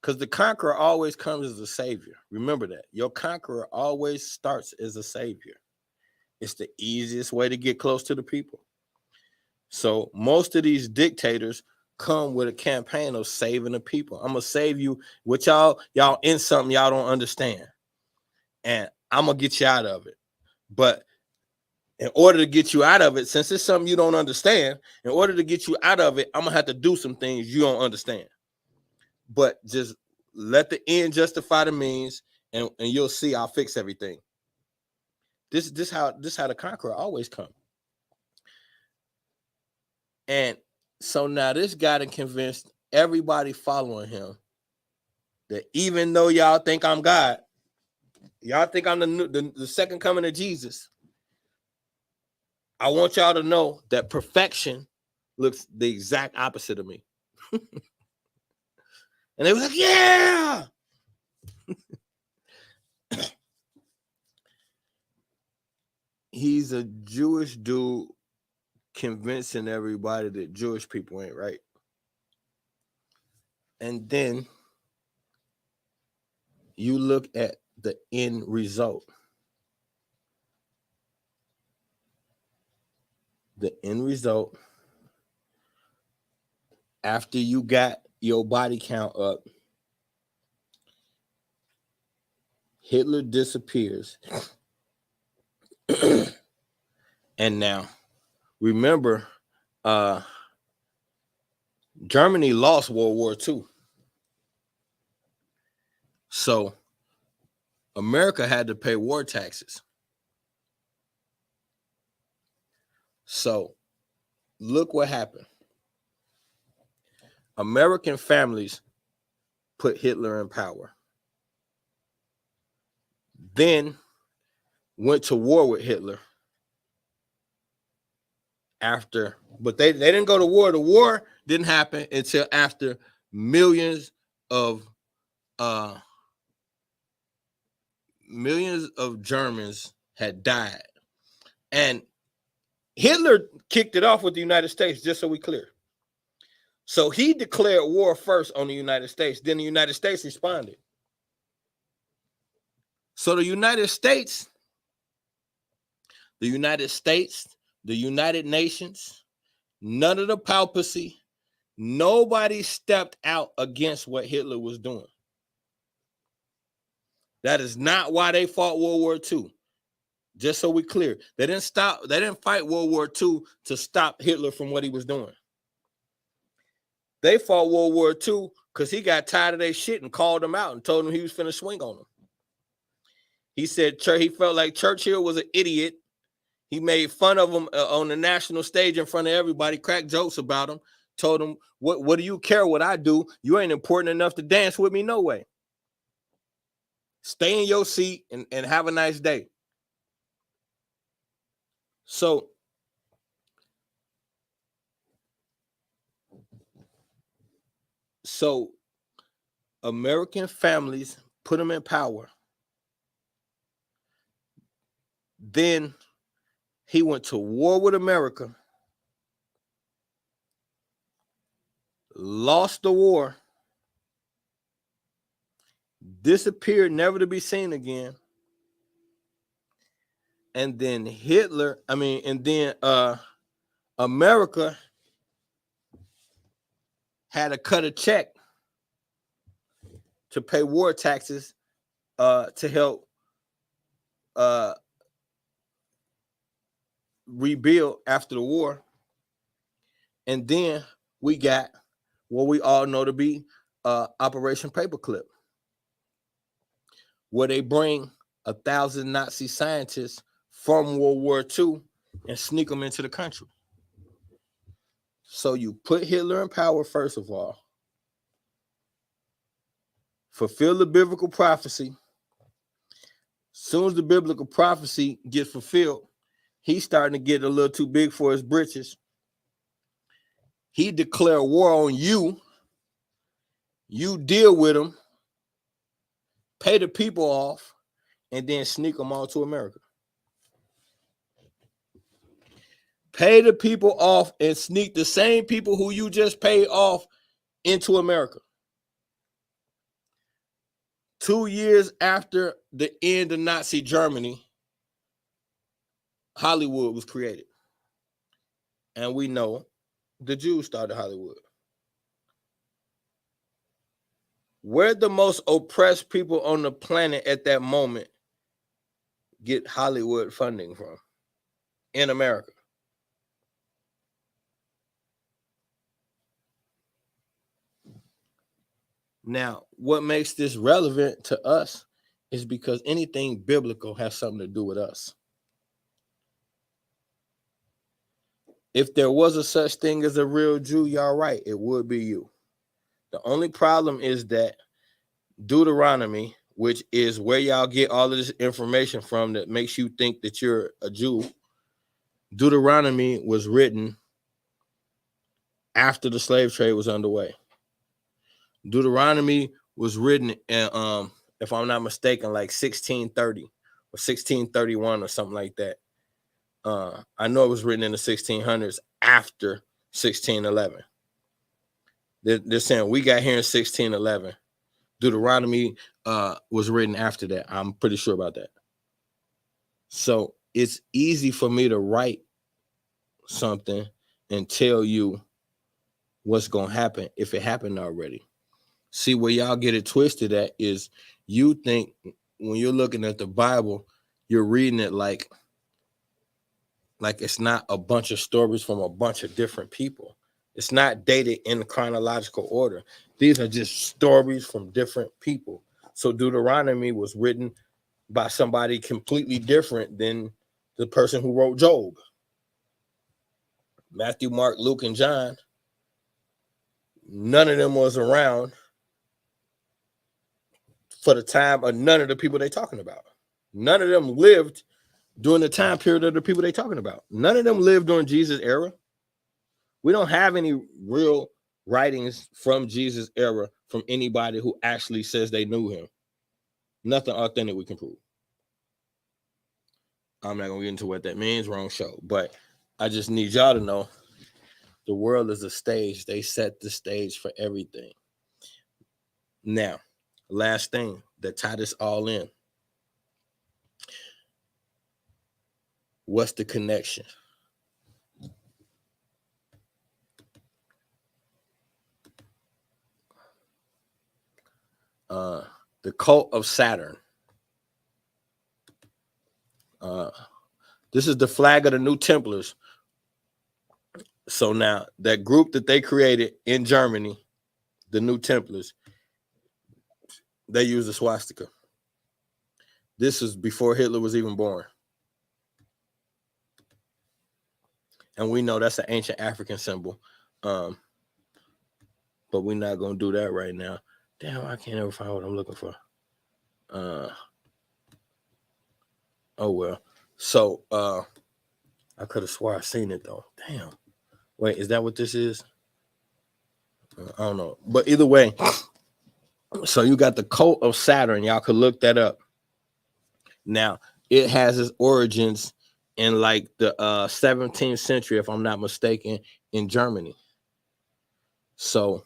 Because the conqueror always comes as a savior. Remember that. Your conqueror always starts as a savior. It's the easiest way to get close to the people. So most of these dictators come with a campaign of saving the people. I'm gonna save you with y'all in something y'all don't understand, and I'm gonna get you out of it. But in order to get you out of it, since it's something you don't understand, in order to get you out of it, I'm gonna have to do some things you don't understand. But just let the end justify the means, and you'll see I'll fix everything. This how the conqueror always come. And so now this guy done convinced everybody following him that even though y'all think I'm God, y'all think I'm the second coming of Jesus, I want y'all to know that perfection looks the exact opposite of me. And they were like, yeah. He's a Jewish dude convincing everybody that Jewish people ain't right. And then you look at the end result. The end result, after you got your body count up, Hitler disappears. And now, remember, Germany lost World War II. So America had to pay war taxes. So look what happened. American families put Hitler in power. Then went to war with Hitler. But they didn't go to war. The war didn't happen until after millions of Germans had died. And Hitler kicked it off with the United States, just so we clear. So he declared war first on the United States. Then the United States responded. So the United States, the United Nations, none of the papacy, nobody stepped out against what Hitler was doing. That is not why they fought World War II. Just so we clear, they didn't fight World War II to stop Hitler from what he was doing. They fought World War II because he got tired of their shit and called them out and told them he was finna swing on them. He said he felt like Churchill was an idiot. He made fun of him on the national stage in front of everybody, cracked jokes about him, told him, what do you care what I do? You ain't important enough to dance with me, no way. Stay in your seat and have a nice day. So American families put them in power. Then he went to war with America, lost the war, disappeared, never to be seen again. And then America had to cut a check to pay war taxes to help rebuild after the war. And then we got what we all know to be Operation Paperclip, where they bring 1,000 Nazi scientists from World War II and sneak them into the country. So you put Hitler in power, first of all, fulfill the biblical prophecy. Soon as the biblical prophecy gets fulfilled, he's starting to get a little too big for his britches. He declare war on you. You deal with him, pay the people off, and then sneak them all to America. Pay the people off and sneak the same people who you just paid off into America. 2 years after the end of Nazi Germany, Hollywood was created. And we know the Jews started Hollywood. Where the most oppressed people on the planet at that moment get Hollywood funding from? In America. Now, what makes this relevant to us is because anything biblical has something to do with us. If there was a such thing as a real Jew, y'all right, it would be you. The only problem is that Deuteronomy, which is where y'all get all of this information from that makes you think that you're a Jew, Deuteronomy was written after the slave trade was underway. Deuteronomy was written, if I'm not mistaken, like 1630 or 1631 or something like that. I know it was written in the 1600s after 1611. They're saying we got here in 1611. Deuteronomy was written after that. I'm pretty sure about that. So it's easy for me to write something and tell you what's going to happen if it happened already. See, where y'all get it twisted at is you think when you're looking at the Bible, you're reading it like it's not a bunch of stories from a bunch of different people. It's not dated in chronological order. These are just stories from different people. So Deuteronomy was written by somebody completely different than the person who wrote Job. Matthew, Mark, Luke, and John, none of them was around for the time of none of the people they're talking about. None of them lived during the time period of the people they're talking about. None of them lived during Jesus' era. We don't have any real writings from Jesus' era from anybody who actually says they knew him. Nothing authentic we can prove. I'm not going to get into what that means, wrong show. But I just need y'all to know the world is a stage. They set the stage for everything. Now, last thing that tied this all in. What's the connection? The cult of Saturn. This is the flag of the New Templars. So now that group that they created in Germany, the New Templars, they use the swastika. This is before Hitler was even born. And we know that's an ancient African symbol. But we're not going to do that right now. Damn, I can't ever find what I'm looking for. Oh, well. So, I could have swore I seen it, though. Damn. Wait, is that what this is? I don't know. But either way, so you got the cult of Saturn. Y'all could look that up. Now, it has its origins in like the 17th century, if I'm not mistaken, in Germany. So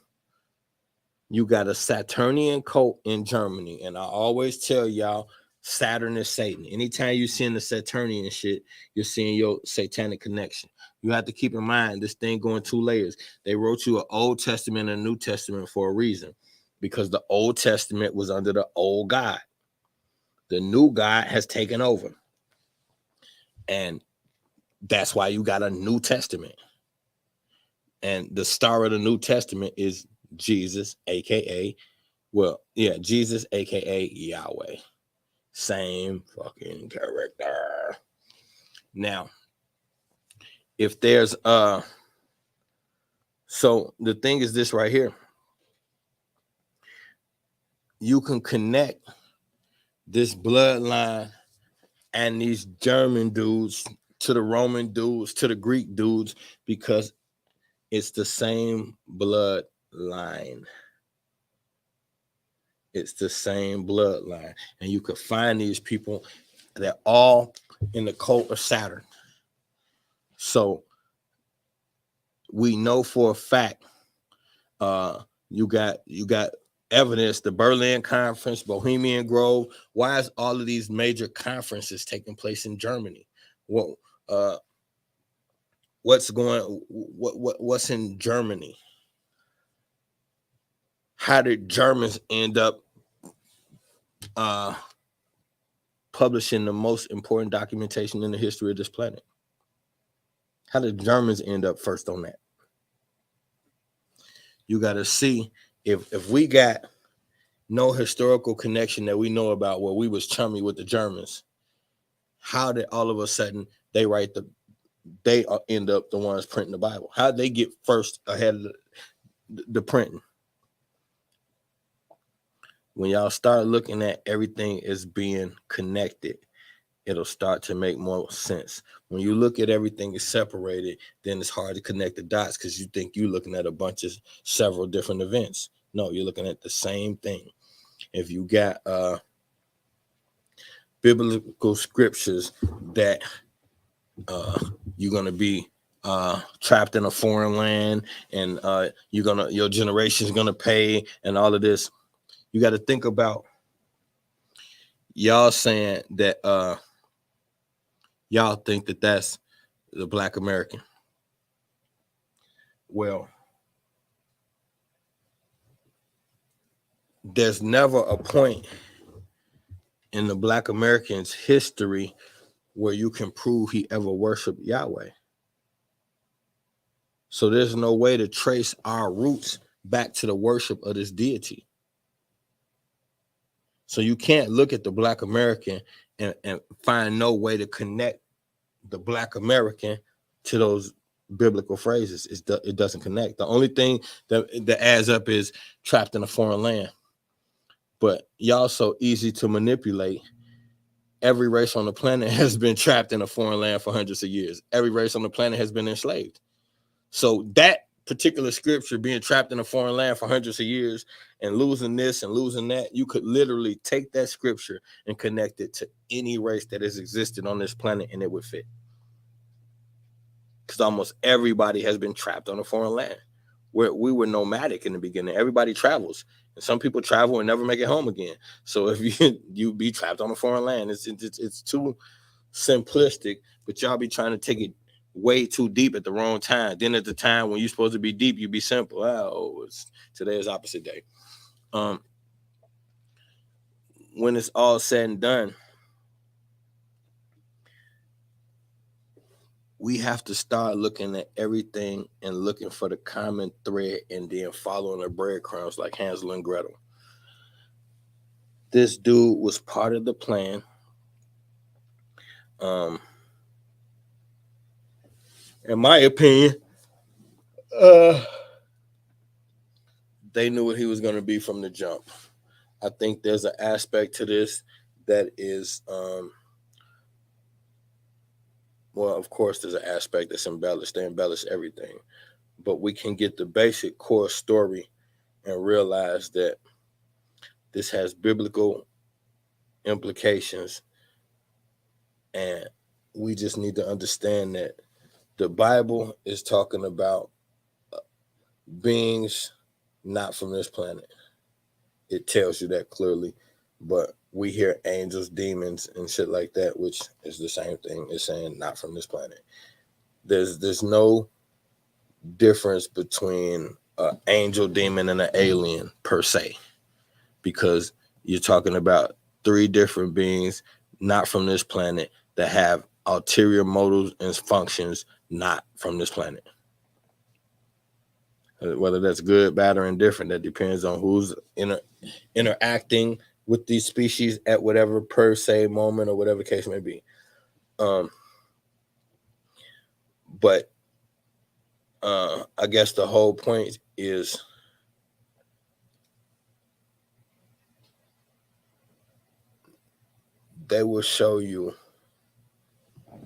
you got a Saturnian cult in Germany. And I always tell y'all, Saturn is Satan. Anytime you're seeing the Saturnian shit, you're seeing your satanic connection. You have to keep in mind this thing going 2 layers. They wrote you an Old Testament and a New Testament for a reason, because the Old Testament was under the old God. The new God has taken over. And that's why you got a New Testament. And the star of the New Testament is Jesus, aka, Jesus, aka Yahweh. Same fucking character. Now, if there's so the thing is this right here. You can connect this bloodline and these German dudes to the Roman dudes, to the Greek dudes, because it's the same bloodline. It's the same bloodline. And you could find these people, they're all in the cult of Saturn. So we know for a fact, you got evidence, the Berlin Conference, Bohemian Grove. Why is all of these major conferences taking place in Germany? Well, what's in Germany? How did Germans end up publishing the most important documentation in the history of this planet? How did Germans end up first on that? You got to see if we got no historical connection that we know about where we was chummy with the Germans, how did all of a sudden they end up the ones printing the Bible? How did they get first ahead of the printing? When y'all start looking at everything as being connected, it'll start to make more sense. When you look at everything is separated, then it's hard to connect the dots because you think you're looking at a bunch of several different events. No, you're looking at the same thing. If you got biblical scriptures that you're going to be trapped in a foreign land, and your generation's going to pay, and all of this, you got to think about y'all saying that y'all think that that's the Black American. Well, there's never a point in the Black American's history where you can prove he ever worshiped Yahweh. So there's no way to trace our roots back to the worship of this deity. So you can't look at the Black American and find no way to connect the Black American to those biblical phrases. It doesn't connect. The only thing that adds up is trapped in a foreign land. But y'all so easy to manipulate. Every race on the planet has been trapped in a foreign land for hundreds of years. Every race on the planet has been enslaved. So that particular scripture, being trapped in a foreign land for hundreds of years and losing this and losing that, you could literally take that scripture and connect it to any race that has existed on this planet and it would fit. Because almost everybody has been trapped on a foreign land. We were nomadic in the beginning. Everybody travels. And some people travel and never make it home again. So if you be trapped on a foreign land, it's too simplistic, but y'all be trying to take it way too deep at the wrong time. Then at the time when you're supposed to be deep, you be simple. Today is opposite day. When it's all said and done, we have to start looking at everything and looking for the common thread and then following the breadcrumbs like Hansel and Gretel. This dude was part of the plan. In my opinion, they knew what he was going to be from the jump. I think there's an aspect to this that is, well, of course, there's an aspect that's embellished. They embellish everything. But we can get the basic core story and realize that this has biblical implications. And we just need to understand that the Bible is talking about beings not from this planet. It tells you that clearly. But we hear angels, demons, and shit like that, which is the same thing as saying not from this planet. There's no difference between an angel, demon, and an alien per se, because you're talking about three different beings not from this planet that have ulterior motives and functions not from this planet. Whether that's good, bad, or indifferent, that depends on who's interacting with these species at whatever per se moment or whatever the case may be. But I guess the whole point is they will show you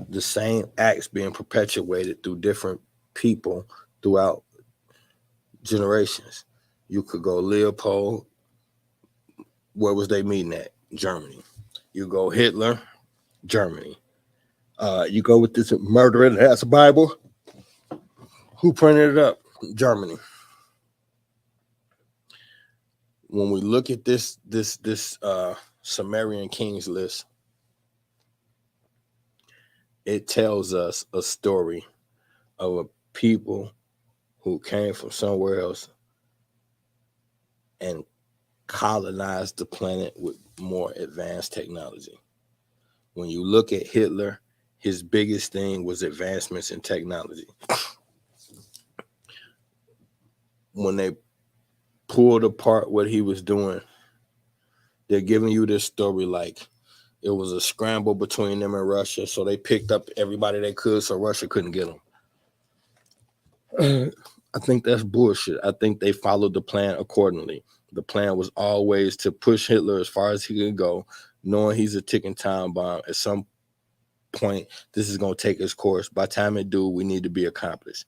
the same acts being perpetuated through different people throughout generations. You could go Leopold. Where was they meeting at? Germany. You go Hitler, Germany. You go with this murderer that has a Bible. Who printed it up? Germany. When we look at this Sumerian kings list, it tells us a story of a people who came from somewhere else and colonized the planet with more advanced technology. When you look at Hitler, his biggest thing was advancements in technology. When they pulled apart what he was doing, they're giving you this story like it was a scramble between them and Russia, so they picked up everybody they could so Russia couldn't get them. I think that's bullshit. I think they followed the plan accordingly. The plan was always to push Hitler as far as he could go, knowing he's a ticking time bomb. At some point, this is going to take its course. By the time it do, we need to be accomplished.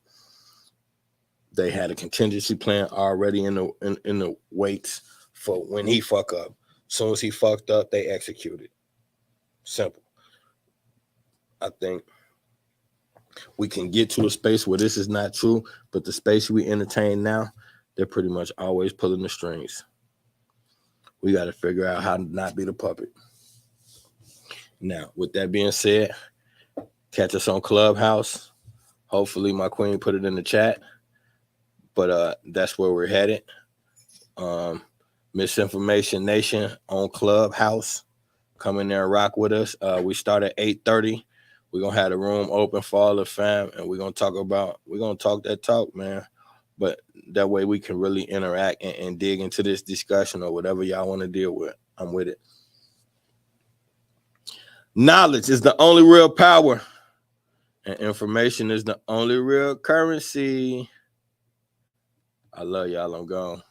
They had a contingency plan already in the weights for when he fuck up. As soon as he fucked up, they executed. Simple. I think we can get to a space where this is not true, but the space we entertain now, they're pretty much always pulling the strings. We got to figure out how to not be the puppet. Now, with that being said, catch us on Clubhouse. Hopefully my queen put it in the chat. But that's where we're headed. Misinformation Nation on Clubhouse. Come in there and rock with us. We start at 8:30. We're going to have the room open for all the fam, and we're going to talk that talk, man. But that way we can really interact and dig into this discussion or whatever y'all want to deal with. I'm with it. Knowledge is the only real power, and information is the only real currency. I love y'all. I'm gone.